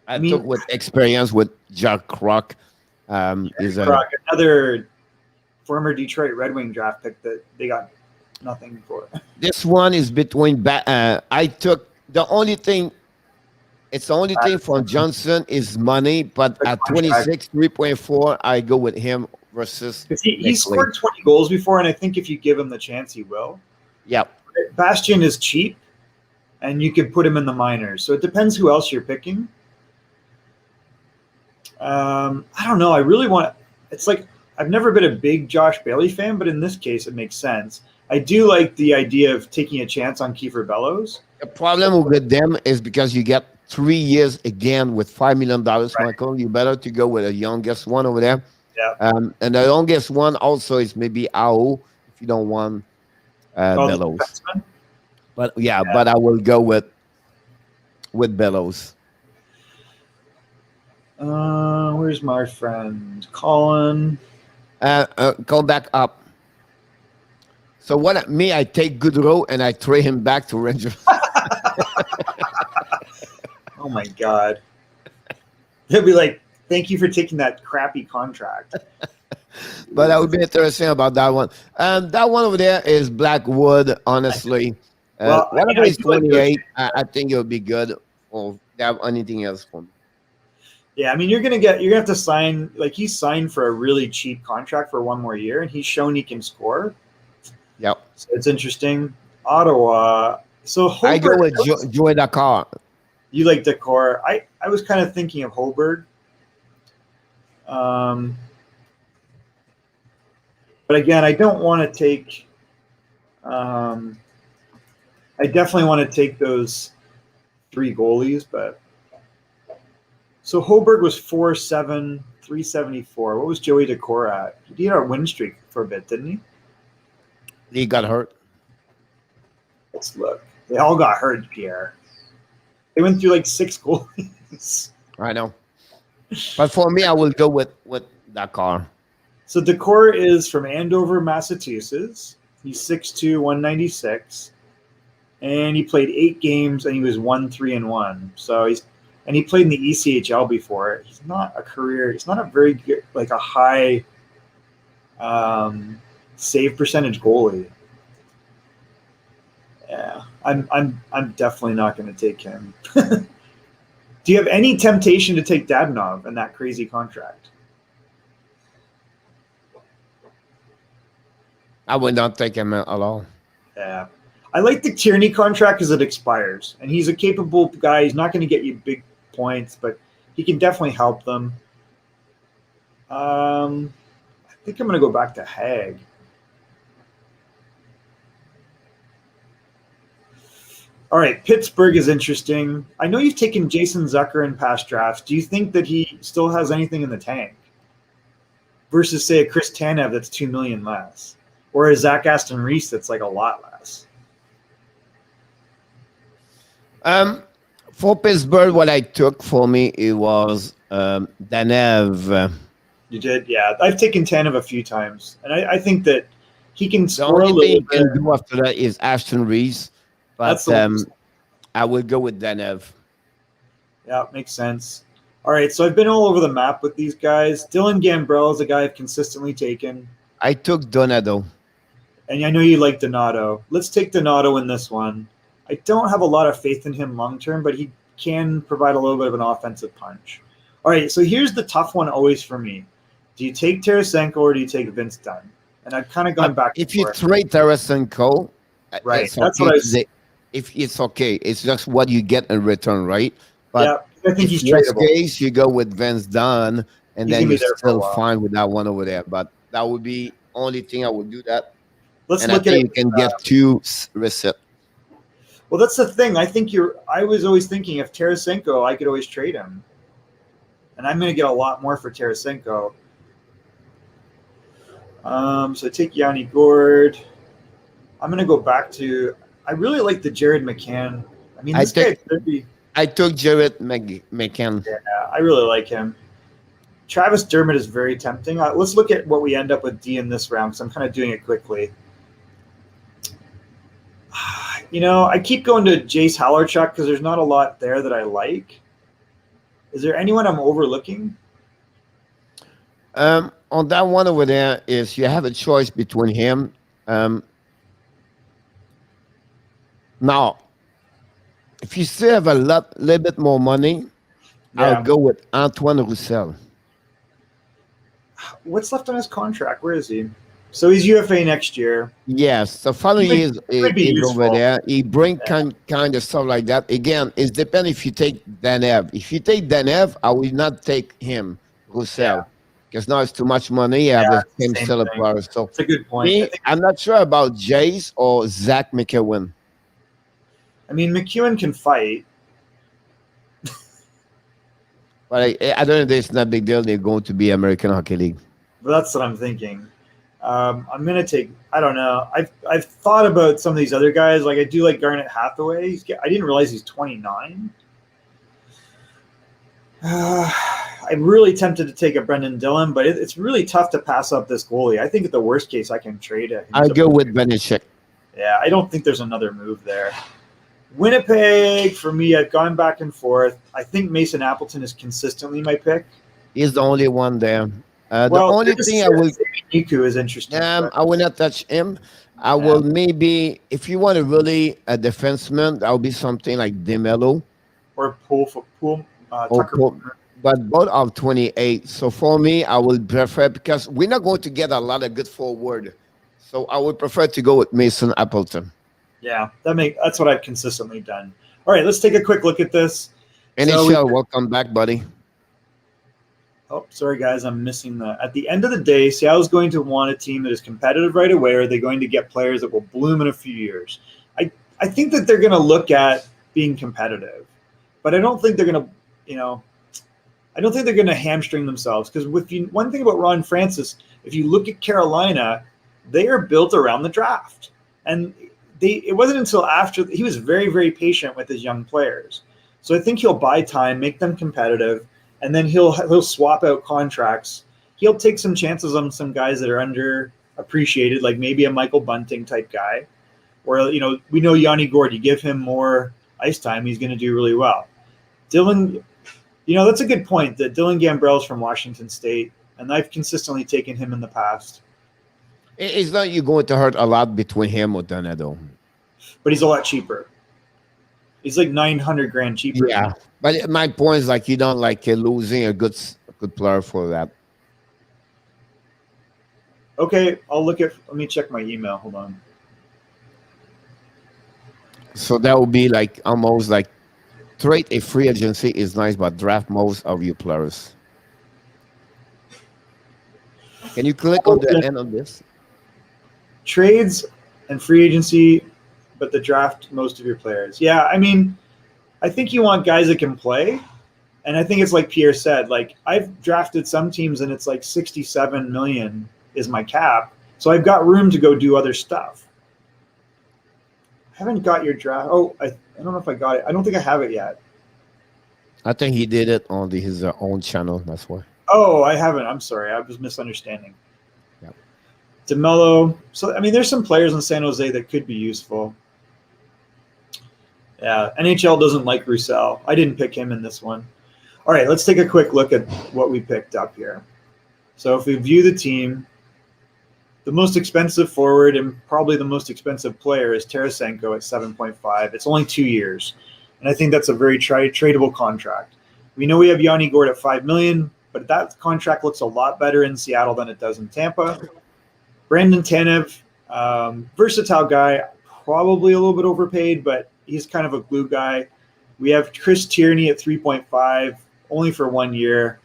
I took with experience with Jarcroc. Is another former Detroit Red Wing draft pick that they got nothing for. This one is between. I took the only thing. It's the only thing from Johnson is money, but at 26, 3.4, I go with him versus. He scored 20 goals before, and I think if you give him the chance, he will. Yep. Bastian is cheap, and you could put him in the minors. So it depends who else you're picking. I don't know. I really want. It's like I've never been a big Josh Bailey fan, but in this case, it makes sense. I do like the idea of taking a chance on Kiefer Bellows. The problem with them is because you get 3 years again with $5 million, right. Michael. You better to go with the youngest one over there. Yeah. And the youngest one also is maybe Ao if you don't want Bellows. But yeah, but I will go with Bellows. Where's my friend Colin? Go back up. So I take Goodrow and I trade him back to Rangers. Oh my God. They'll be like, thank you for taking that crappy contract. But that would be interesting about that one. That one over there is Blackwood, honestly. Whatever is 28, I think it would be good. Or have anything else for me. Yeah, I mean, you're gonna have to sign. Like, he's signed for a really cheap contract for 1 more year, and he's shown he can score. Yep. So it's interesting. Ottawa. So Hoberg, I go with Joey Dakar. You like Dakar. I was kind of thinking of Hoberg. But again, I don't want to take. I definitely want to take those 3 goalies, but. So Hoberg was 4.7, 374. What was Joey Decor at? He had a win streak for a bit, didn't he? He got hurt. Let's look. They all got hurt, Pierre. They went through like 6 goalies. I know. But for me, I will go with Dakar. So Decor is from Andover, Massachusetts. He's 6'2", 196. And he played 8 games, and he was 1-3-1. So he played in the ECHL before. He's not a very good, like a high save percentage goalie. Yeah, I'm definitely not going to take him. Do you have any temptation to take Dadonov in that crazy contract? I would not take him at all. Yeah. I like the Tierney contract because it expires, and he's a capable guy. He's not going to get you big points, but he can definitely help them. I think I'm going to go back to Hag. All right, Pittsburgh is interesting. I know you've taken Jason Zucker in past drafts. Do you think that he still has anything in the tank versus, say, a Chris Tanev that's $2 million less, or a Zach Aston Reese that's like a lot less? For Pittsburgh, what I took for me, it was Danev. You did? Yeah. I've taken Tanev a few times, and I think that he can score a little little bit. The only thing he can do after that is Aston Reese, but I would go with Danev. Yeah, makes sense. All right, so I've been all over the map with these guys. Dylan Gambrell is a guy I've consistently taken. I took Donato. And I know you like Donato. Let's take Donato in this one. I don't have a lot of faith in him long-term, but he can provide a little bit of an offensive punch. All right, so here's the tough one always for me. Do you take Tarasenko or do you take Vince Dunn? And I've kind of gone back and forth. If you trade Tarasenko, right, that's what I say. If it's okay, it's just what you get in return, right? But yeah, I think he's tradable. In tradable. Case, you go with Vince Dunn, and then you're still fine with that one over there. But that would be only thing I would do that. Let's look at it. You can get 2 receipts. Well, that's the thing. I was always thinking if Tarasenko, I could always trade him. And I'm going to get a lot more for Tarasenko. So I take Yanni Gord. I'm going to go back to. I really like the Jared McCann. I mean, I this guy think could be. I took Jared McCann. Yeah, I really like him. Travis Dermott is very tempting. Let's look at what we end up with D in this round because I'm kind of doing it quickly. I keep going to Jace Hallerchuk because there's not a lot there that I like. Is there anyone I'm overlooking? On that one over there is you have a choice between him. Now, if you still have little bit more money, I'll Yeah. go with Antoine Roussel. What's left on his contract? Where is he? So he's UFA next year. Yes, the following He year might be is over useful. there. He bring kind of stuff like that. Again, it depends if you take Danev. If you take Danev, I will not take him, Roussel, because now it's too much money. You have the same same still thing. player. So It's a good point. me, I'm not sure about Jace or Zach McEwen. I mean, McEwen can fight. But I don't know if it's not a big deal. They're going to be American Hockey League. But that's what I'm thinking. I'm gonna take. I don't know. I've thought about some of these other guys. Like I do like Garnet Hathaway. I didn't realize he's 29. I'm really tempted to take a Brendan Dillon, but it's really tough to pass up this goalie. I think at the worst case, I can trade it. I'll go with Benishek. Yeah, I don't think there's another move there. Winnipeg, for me, I've gone back and forth. I think Mason Appleton is consistently my pick. He's the only one there. The only thing I will Niku is interesting. I will not touch him. I will maybe, if you want to really a defenseman, that will be something like DeMello or Pool. But both are 28. So for me, I will prefer, because we're not going to get a lot of good forward. So I would prefer to go with Mason Appleton. Yeah, that's what I've consistently done. All right, let's take a quick look at this. NHL, welcome back, buddy. Oh, sorry, guys. I'm missing that. At the end of the day, Seattle's going to want a team that is competitive right away, or are they going to get players that will bloom in a few years? I think that they're going to look at being competitive, but I don't think they're going to, I don't think they're going to hamstring themselves, because one thing about Ron Francis, if you look at Carolina, they are built around the draft. And it wasn't until after he was very, very patient with his young players. So I think he'll buy time, make them competitive, and then he'll swap out contracts. He'll take some chances on some guys that are underappreciated, like maybe a Michael Bunting type guy. Or, we know Yanni Gord, you give him more ice time, he's going to do really well. Dylan, that's a good point, that Dylan Gambrell's from Washington State, and I've consistently taken him in the past. It's not you're going to hurt a lot between him or Donato. But he's a lot cheaper. He's like $900,000 cheaper. Yeah, but my point is, like, you don't like losing a good player for that. Okay, let me check my email. Hold on. So that would be like almost like trade a free agency is nice, but draft most of your players. Can you click on the end of this? Trades and free agency, but the draft most of your players. Yeah, I mean, I think you want guys that can play. And I think it's like Pierre said, like I've drafted some teams and it's like 67 million is my cap. So I've got room to go do other stuff. I haven't got your draft. Oh, I don't know if I got it. I don't think I have it yet. I think he did it on his own channel. That's why. Oh, I haven't. I'm sorry. I was misunderstanding. Yeah. DeMello. So, I mean, there's some players in San Jose that could be useful. Yeah, NHL doesn't like Roussel. I didn't pick him in this one. All right, let's take a quick look at what we picked up here. So if we view the team, the most expensive forward and probably the most expensive player is Tarasenko at 7.5. It's only 2 years, and I think that's a very tradable contract. We know we have Yanni Gord at $5 million, but that contract looks a lot better in Seattle than it does in Tampa. Brandon Tanev, versatile guy, probably a little bit overpaid, but he's kind of a glue guy. We have Chris Tierney at 3.5, only for 1 year.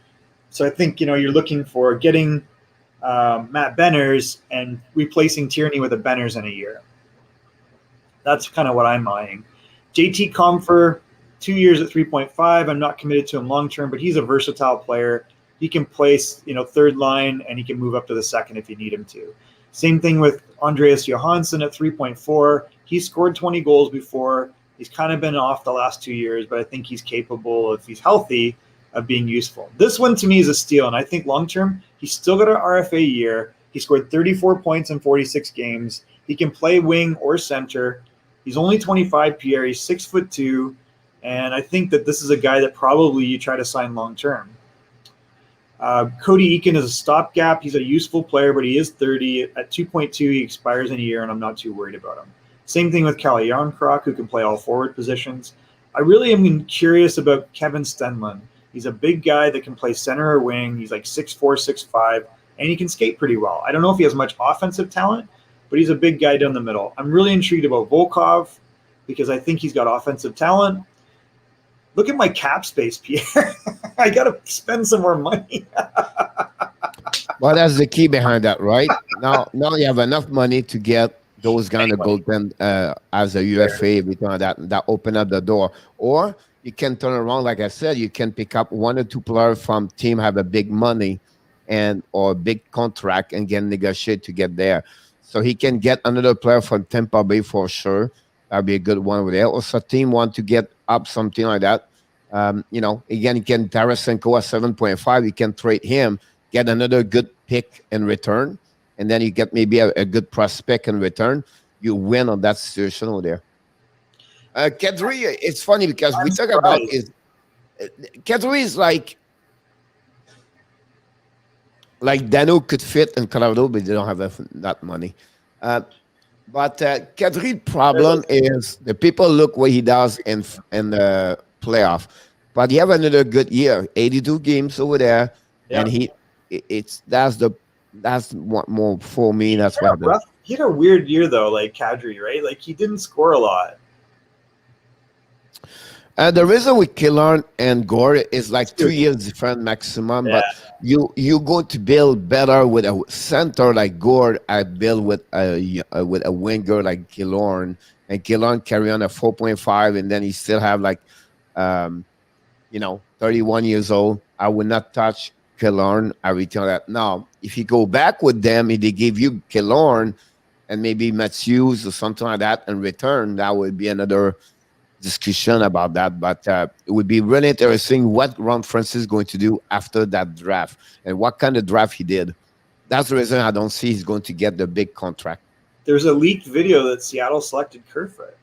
So I think, you're looking for getting Matt Benners and replacing Tierney with a Benners in a year. That's kind of what I'm eyeing. JT Compher, 2 years at 3.5. I'm not committed to him long-term, but he's a versatile player. he can place, third line, and he can move up to the second if you need him to. Same thing with Andreas Johansson at 3.4. He scored 20 goals before. He's kind of been off the last 2 years, but I think he's capable, if he's healthy, of being useful. This one to me is a steal, and I think long-term, he's still got an RFA year. He scored 34 points in 46 games. He can play wing or center. He's only 25, Pierre. He's 6'2", and I think that this is a guy that probably you try to sign long-term. Cody Eakin is a stopgap. He's a useful player, but he is 30. At 2.2, he expires in a year, and I'm not too worried about him. Same thing with Kalle Jarnkrok, who can play all forward positions. I really am curious about Kevin Stenlund. He's a big guy that can play center or wing. He's like 6'4", 6'5", and he can skate pretty well. I don't know if he has much offensive talent, but he's a big guy down the middle. I'm really intrigued about Volkov because I think he's got offensive talent. Look at my cap space, Pierre. I got to spend some more money. Well, that's the key behind that, right? Now you have enough money to get those kind of goaltend as a UFA, everything like that open up the door. Or you can turn around, like I said, you can pick up 1 or 2 players from team have a big money or a big contract and get negotiate to get there. So he can get another player from Tampa Bay for sure. That'd be a good one over there. Also, team want to get up something like that. Again, you can Tarasenko at 7.5. You can trade him, get another good pick in return, and then you get maybe a good prospect in return. You win on that situation over there. Kadri, it's funny because we talk about is Kadri is like Dano could fit in Colorado, but they don't have that money. But Kadri's problem is the people look what he does in the playoff, but he have another good year, 82 games over there, and that's what more for me. That's what he had a weird year though, like Kadri, right? Like he didn't score a lot. The reason with Killorn and Gore is like 2 years different maximum, but you go to build better with a center like Gore. I build with a winger like Killorn, and Killorn carry on a 4.5, and then he still have 31 years old. I would not touch Killorn. I return that. Now, if you go back with them, if they give you Killorn and maybe Matthews or something like that in return, that would be another discussion about that. But it would be really interesting what Ron Francis is going to do after that draft and what kind of draft he did. That's the reason I don't see he's going to get the big contract. There's a leaked video that Seattle selected Kerfoot.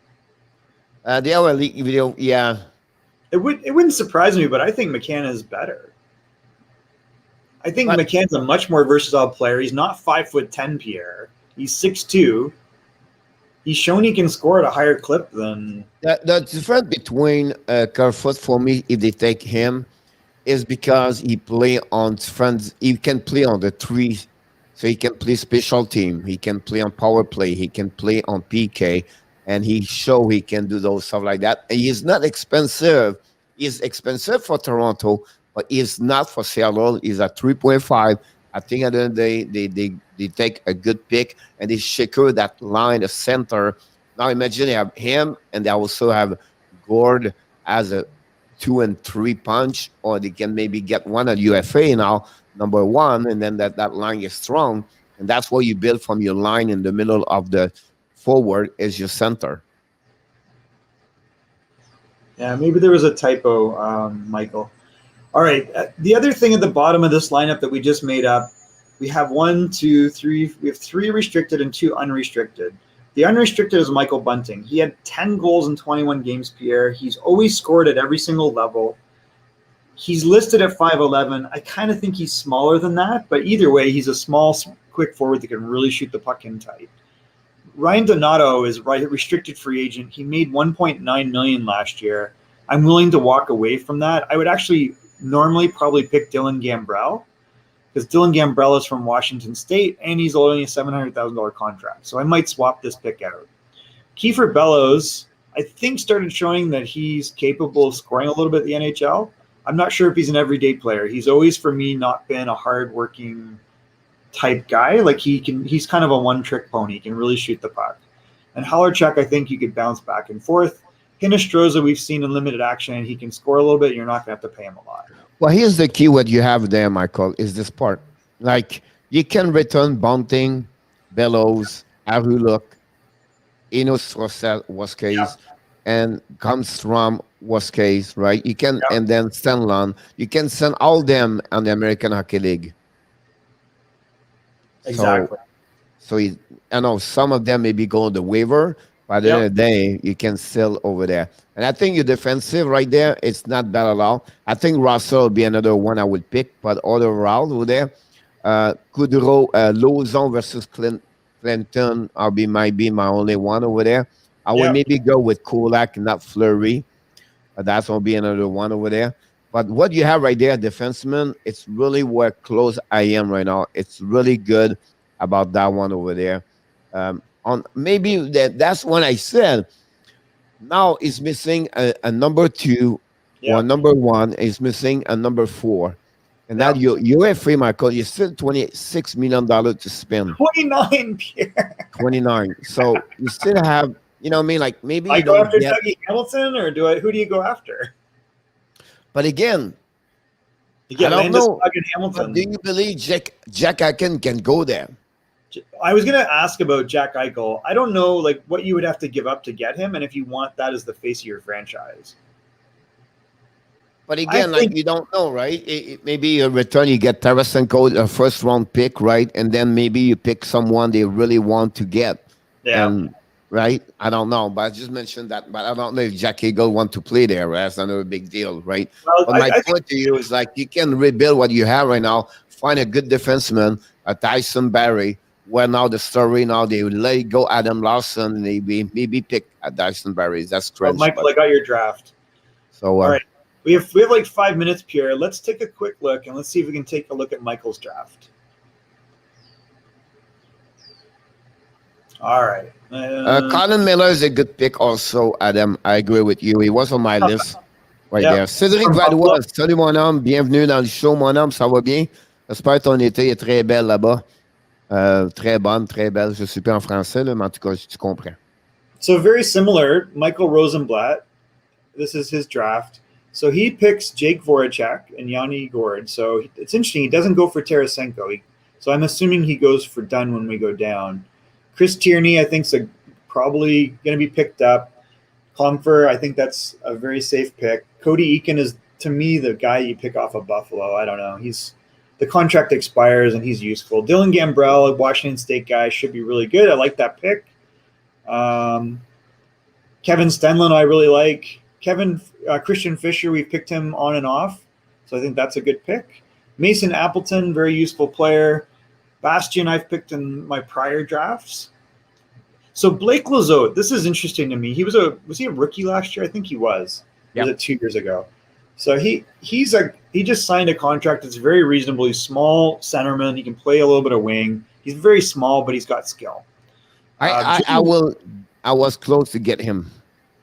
They have a leaked video, yeah. It wouldn't surprise me, but I think McCann is better. I think McCann's a much more versatile player. He's not 5'10", Pierre. He's 6'2". He's shown he can score at a higher clip than... The difference between Kerfoot for me, if they take him, is because he play on friends. He can play on the 3, so he can play special team. He can play on power play. He can play on PK, and he show he can do those stuff like that. And he's not expensive. He's expensive for Toronto, but he's not for Seattle. He's at 3.5. I think at the end of the day, they take a good pick and they secure that line of center. Now imagine they have him and they also have Gord as a 2 and 3 punch, or they can maybe get one at UFA now, number 1, and then that line is strong. And that's what you build from your line in the middle of the forward is your center. Yeah, maybe there was a typo, Michael. All right. The other thing at the bottom of this lineup that we just made up, we have 1, 2, 3. We have 3 restricted and 2 unrestricted. The unrestricted is Michael Bunting. He had 10 goals in 21 games, Pierre. He's always scored at every single level. He's listed at 5'11". I kind of think he's smaller than that, but either way, he's a small, quick forward that can really shoot the puck in tight. Ryan Donato is restricted free agent. He made $1.9 million last year. I'm willing to walk away from that. I would actually normally probably pick Dylan Gambrell because Dylan Gambrell is from Washington State and he's only a $700,000 contract. So I might swap this pick out. Kiefer Bellows, I think, started showing that he's capable of scoring a little bit in the NHL. I'm not sure if he's an everyday player. He's always, for me, not been a hardworking type guy. Like he's kind of a one-trick pony. He can really shoot the puck. And Halerchuk, I think you could bounce back and forth. Hinostroza, we've seen in limited action, and he can score a little bit. You're not going to have to pay him a lot. Well, here's the key. What you have there, Michael, is this part. Like you can return Bunting, Bellows, Aruluk, Enos was Yeah, case, and Kamstrom was case, right? You can, yeah, and then Stenlon. You can send all them on the American Hockey League. So, exactly. I know some of them maybe go on the waiver, but at the end Yep, of the day, you can sell over there. And I think your defensive right there, it's not bad at all. I think Russell will be another one I would pick, but other route over there. Kudrow, Lozon versus Clinton, might be my only one over there. I would yep. maybe go with Kulak, not Fleury. That's gonna be another one over there. But what you have right there, defenseman, it's really where close I am right now. It's really good about that one over there. On maybe that's when I said now is missing a number two or Yep. number one is missing a number four. And that Yep. you have free, Michael. You still $26 million to spend. 29, Pierre. 29. So you still have, you know what I mean? Like maybe I you go don't after get, Dougie Hamilton, or who do you go after? but again, You I get don't Landis know. and But do Hamilton. you believe Jack Akin can go there? I was going to ask about Jack Eichel. I don't know like what you would have to give up to get him, and if you want that as the face of your franchise. But I again, like think, you don't know, right? Maybe a return, you get Tarasenko, a first round pick, right? And then maybe you pick someone they really want to get. yeah. And right? I don't know. But I just mentioned that. But I don't know if Jack Eagle want to play there. Right? That's another big deal, right? Well, But my I think point to you is like you can rebuild what you have right now, find a good defenseman, a Tyson Barry, where now the story now they would let go Adam Lawson, maybe pick a Dyson Barry. That's cringe. Michael, But I got your draft. so All right. We have like 5 minutes, Pierre. Let's take a quick look and let's see if we can take a look at Michael's draft. All right. Colin Miller is a good pick also, Adam. I agree with you. He was on my list right Yeah. there. Cédric From Buffalo. Valois, salut mon homme. Bienvenue dans le show, mon homme. Ça va bien? J'espère que ton été est très belle là-bas. Très bonne, très belle. Je suis plus en français, là, mais en tout cas, tu comprends. So very similar, Michael Rosenblatt. This is his draft. So he picks Jake Voracek and Yanni Gord. So it's interesting. He doesn't go for Tarasenko. So I'm assuming he goes for Dunn when we go down. Chris Tierney, I think, is probably going to be picked up. Comfer, I think that's a very safe pick. Cody Eakin is, to me, the guy you pick off of Buffalo. I don't know. The contract expires and he's useful. Dylan Gambrell, a Washington State guy, should be really good. I like that pick. Kevin Stenlund, I really like. Christian Fisher, we've picked him on and off, so I think that's a good pick. Mason Appleton, very useful player. Bastian, I've picked in my prior drafts. So Blake Lizotte, this is interesting to me. Was he a rookie last year? I think he was. Yep. Was it 2 years ago? So he just signed a contract that's very reasonable. He's small centerman. He can play a little bit of wing. He's very small, but he's got skill. I was close to get him.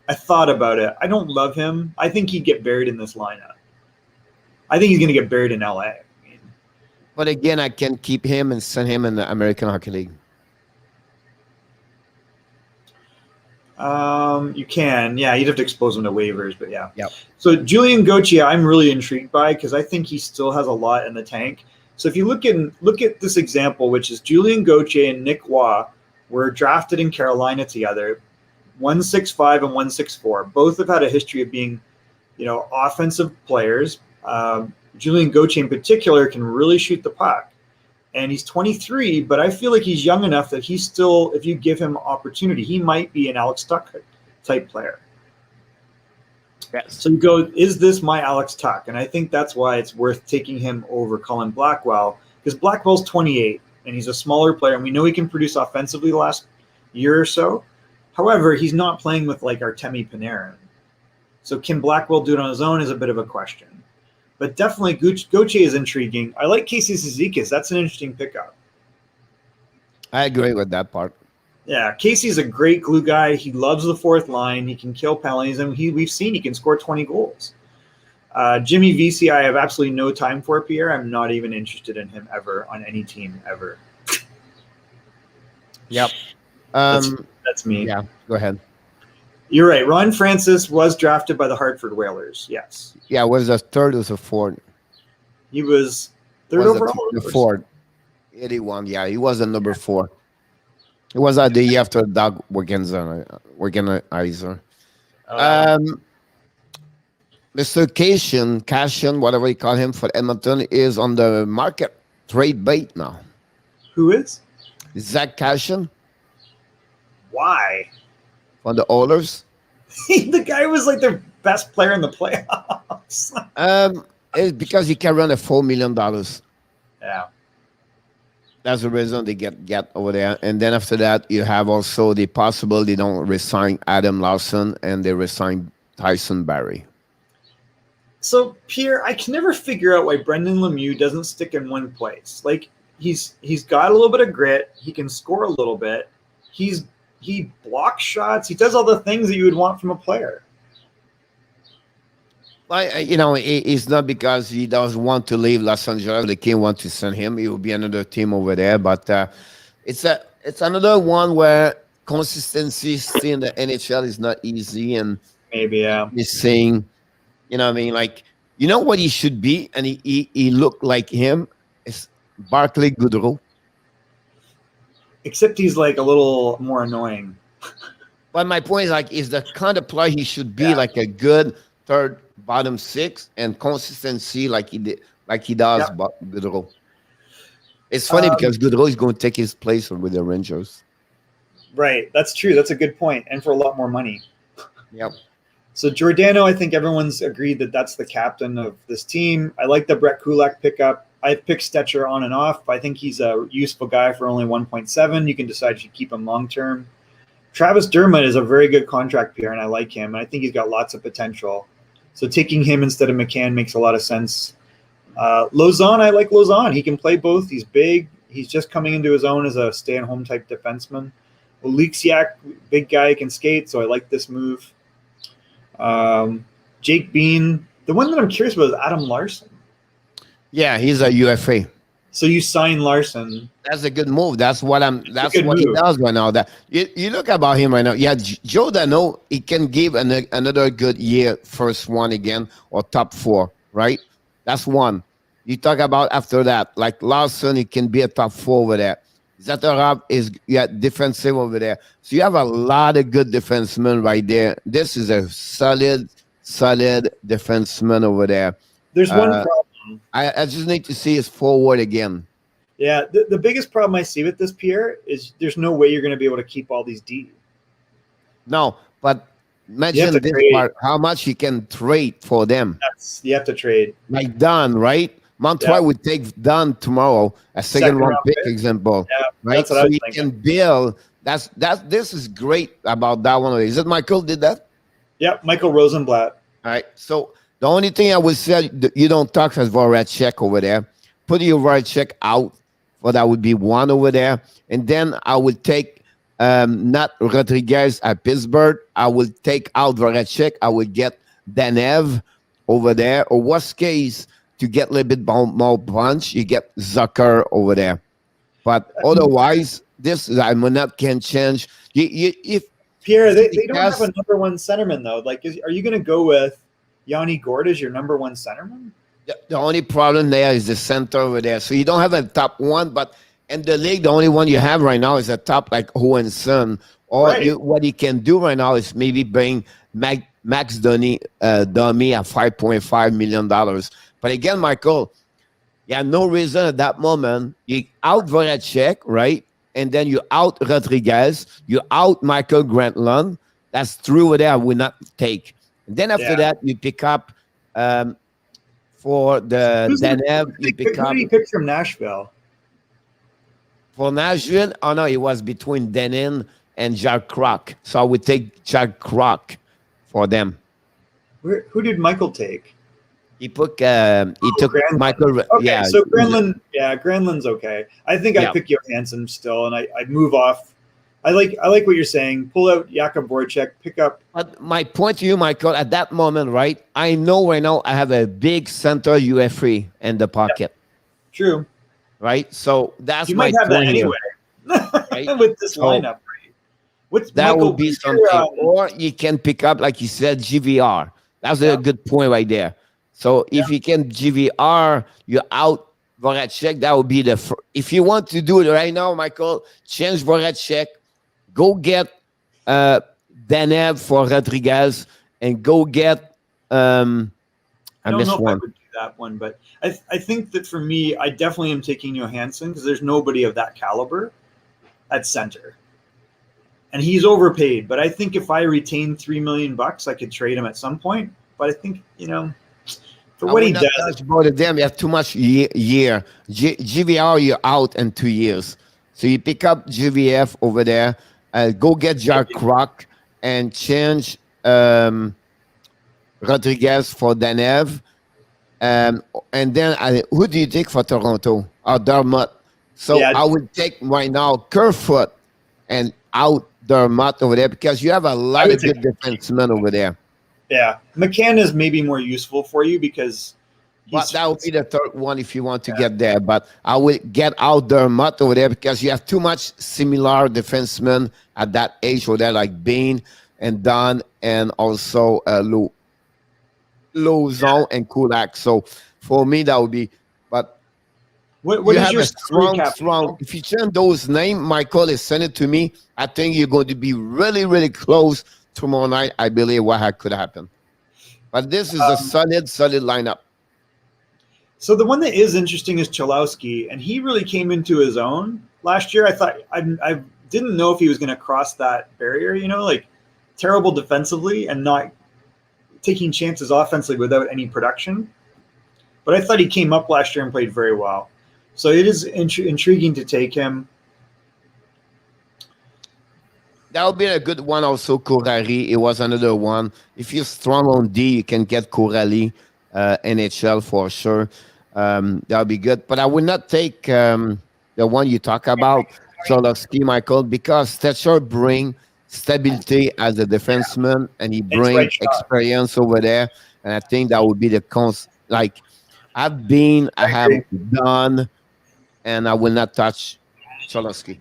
I thought about it. I don't love him. I think he'd get buried in this lineup. I think he's going to get buried in LA. But again, I can keep him and send him in the American Hockey League. You can. Yeah, you'd have to expose him to waivers, but yeah. Yep. So Julian Gauthier, I'm really intrigued by because I think he still has a lot in the tank. So if you look at this example, which is Julian Gauthier and Nick Waugh were drafted in Carolina together, 165 and 164. Both have had a history of being, offensive players. Julian Gauthier in particular can really shoot the puck. And he's 23, but I feel like he's young enough that he's still, if you give him opportunity, he might be an Alex Tuck type player. Yes. So you go, is this my Alex Tuck? And I think that's why it's worth taking him over Colin Blackwell, because Blackwell's 28 and he's a smaller player, and we know he can produce offensively the last year or so. However, he's not playing with like Artemi Panarin. So can Blackwell do it on his own is a bit of a question. But definitely Gauthier is intriguing. I like Casey Cizikas. That's an interesting pickup. I agree with that part. Yeah, Casey's a great glue guy. He loves the fourth line. He can kill penalties, and we've seen he can score 20 goals. Jimmy Vesey, I have absolutely no time for, Pierre. I'm not even interested in him ever on any team ever. Yep. That's me. Yeah, go ahead. You're right. Ron Francis was drafted by the Hartford Whalers. Yes. Yeah, was a third or a fourth? He was third Was overall. the fourth? 81. Yeah, he was a number 4. It was the year after Doug Organizer. Mr. Cashin, whatever you call him for Edmonton, is on the market trade bait now. Who is? Zach Cashin Why? on the Oilers. The guy was like their best player in the playoffs. It's because he can run a $4 million. Yeah. That's the reason they get over there. And then after that, you have also the possible they don't resign Adam Lawson and they resign Tyson Barrie. So Pierre, I can never figure out why Brendan Lemieux doesn't stick in one place. Like he's got a little bit of grit. He can score a little bit. He blocks shots. He does all the things that you would want from a player. It's not because he doesn't want to leave Los Angeles. The King want to send him. It will be another team over there. But it's another one where consistency still in the NHL is not easy. And maybe, yeah. He's saying, what he should be, and he looked like him. It's Barclay Goodrow. Except he's like a little more annoying. But my point is is the kind of player he should be, like a good third, bottom 6, and consistency like he does. Yep. Goodrow. It's funny because Goodrow is going to take his place with the Rangers. Right, that's true. That's a good point, and for a lot more money. Yep. So Giordano, I think everyone's agreed that that's the captain of this team. I like the Brett Kulak pickup. I've picked Stetcher on and off. I think he's a useful guy for only 1.7. You can decide if you keep him long term. Travis Dermott is a very good contract player, and I like him. And I think he's got lots of potential. So taking him instead of McCann makes a lot of sense. Lauzon, I like Lauzon. He can play both. He's big. He's just coming into his own as a stay-at-home type defenseman. Oleksiak, big guy, can skate, so I like this move. Jake Bean. The one that I'm curious about is Adam Larson. Yeah, he's a UFA. So you sign Larson. That's a good move. That's what he does right now. That you look about him right now. Yeah, Joe Dano, he can give another good year, first one again, or top 4, right? That's one. You talk about after that, like Larson, he can be a top 4 over there. Zatarab is defensive over there. So you have a lot of good defensemen right there. This is a solid defenseman over there. There's one problem. I just need to see his forward again. Yeah, the biggest problem I see with this, Pierre, is there's no way you're going to be able to keep all these D. No, but imagine this part, how much you can trade for them. You have to trade. Like Don, right? Montoya would take Don tomorrow, a second round pick example. Yeah, right? That's what so I was you thinking. can build. This is great about that one. Is it Michael did that? Yeah, Michael Rosenblatt. All right. So the only thing I would say, you don't talk as Voracek over there. Put your Voracek out. Well, that would be one over there. And then I would take not Rodriguez at Pittsburgh. I would take out Voracek. I would get Danev over there. Or worst case, to get a little bit more punch, you get Zucker over there. But otherwise, this not can change. If Pierre, they don't have a number one centerman though. Like, are you going to go with Yanni Gord as your number one centerman? The only problem there is the center over there. So you don't have a top one, but in the league, the only one you have right now is a top like Hohenson. Or what he can do right now is maybe bring Max Dummy at $5.5 million. But again, Michael, you have no reason at that moment. You out Voracek, right? And then you out Rodriguez. You out Michael Granlund. That's true over there. I will not take. And then after that, you pick up for the Danev. Who did he pick from Nashville? For Nashville, no, it was between Denin and Jack Kroc. So I would take Jack Kroc for them. Who did Michael take? He took Granlund. Michael. Okay, yeah, so Granlund, Granlund's okay. I think I'd pick Johansson still, and I'd move off. I like what you're saying. Pull out Jakub Voracek, pick up. But my point to you, Michael, at that moment, right? I know right now I have a big center UFA in the pocket. Yeah, true. Right? So that's you my might have point that anyway. Right? With this lineup, right? That would be something. Or you can pick up, like you said, GVR. That's a good point right there. So if you can GVR, you're out Voracek. That would be if you want to do it right now, Michael, change Voracek. Go get Danev for Rodriguez and go get I I don't know missed if I one. would do that one, but I think that for me, I definitely am taking Johansson because there's nobody of that caliber at center. And he's overpaid, but I think if I retain $3 million, I could trade him at some point. But I think, for I what would he not does, touch both of them. You have too much year. GVR, you're out in 2 years. So you pick up GVF over there, go get Jack Croc and change Rodriguez for Danev. And then who do you take for Toronto? Dermott. So yeah, I would take right now Kerfoot and out Dermott over there because you have a lot of good defensemen over there. yeah. McCann is maybe more useful for you because But that would be the third one if you want to get there. But I will get out Dermott over there because you have too much similar defensemen at that age over there, like Bain and Don and also Lozon and Kulak. So for me, that would be. But what you is have your a strong. If you change those names, Michael, is send it to me. I think you're going to be really, really close tomorrow night. I believe what could happen. But this is a solid lineup. So the one that is interesting is Cholowski, and he really came into his own last year. I thought I didn't know if he was going to cross that barrier. Like terrible defensively and not taking chances offensively without any production. But I thought he came up last year and played very well. So it is intriguing to take him. That would be a good one also, Corari. It was another one. If you're strong on D, you can get Corali, NHL for sure. That would be good. But I would not take the one you talk about, Cholowski, Michael, because Stetcher bring stability as a defenseman, and he brings experience over there. And I think that would be the like I have done, and I will not touch Cholowski.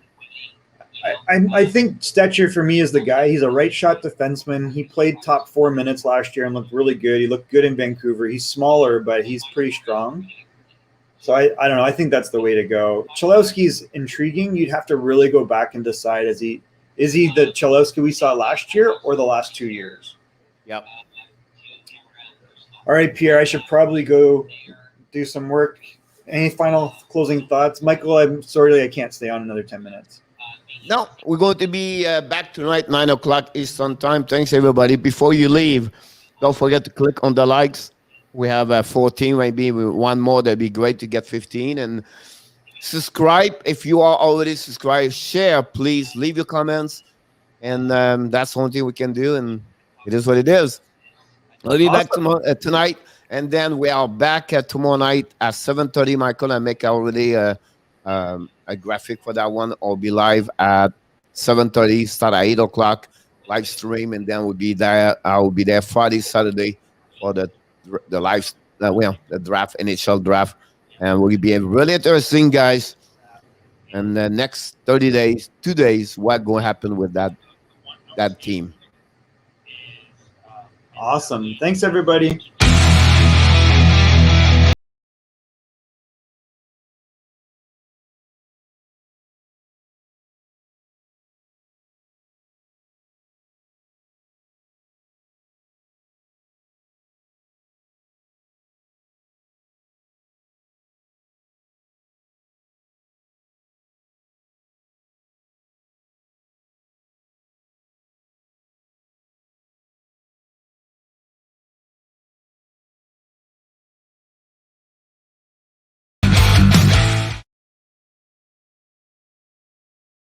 I think Stetcher for me is the guy. He's a right shot defenseman. He played top 4 minutes last year and looked really good. He looked good in Vancouver. He's smaller, but he's pretty strong. So I don't know. I think that's the way to go. Cholowski's intriguing. You'd have to really go back and decide is he the Cholowski we saw last year or the last 2 years? Yep. All right, Pierre, I should probably go do some work. Any final closing thoughts? Michael, I'm sorry I can't stay on another 10 minutes. No, we're going to be back tonight, 9 o'clock Eastern time. Thanks, everybody. Before you leave, don't forget to click on the likes. We have 14, maybe one more. That'd be great to get 15. And subscribe if you are already subscribed. Share, please. Leave your comments. And that's the only thing we can do. And it is what it is. I'll be back tonight. And then we are back tomorrow night at 7:30, Michael. I make already a graphic for that one. I'll be live at 7:30, start at 8 o'clock, live stream, and then we'll be there. I will be there Friday, Saturday for the live, the draft, NHL draft, and will be really interesting, guys. And the next 30 days, 2 days, what going to happen with that team? Awesome. Thanks, everybody.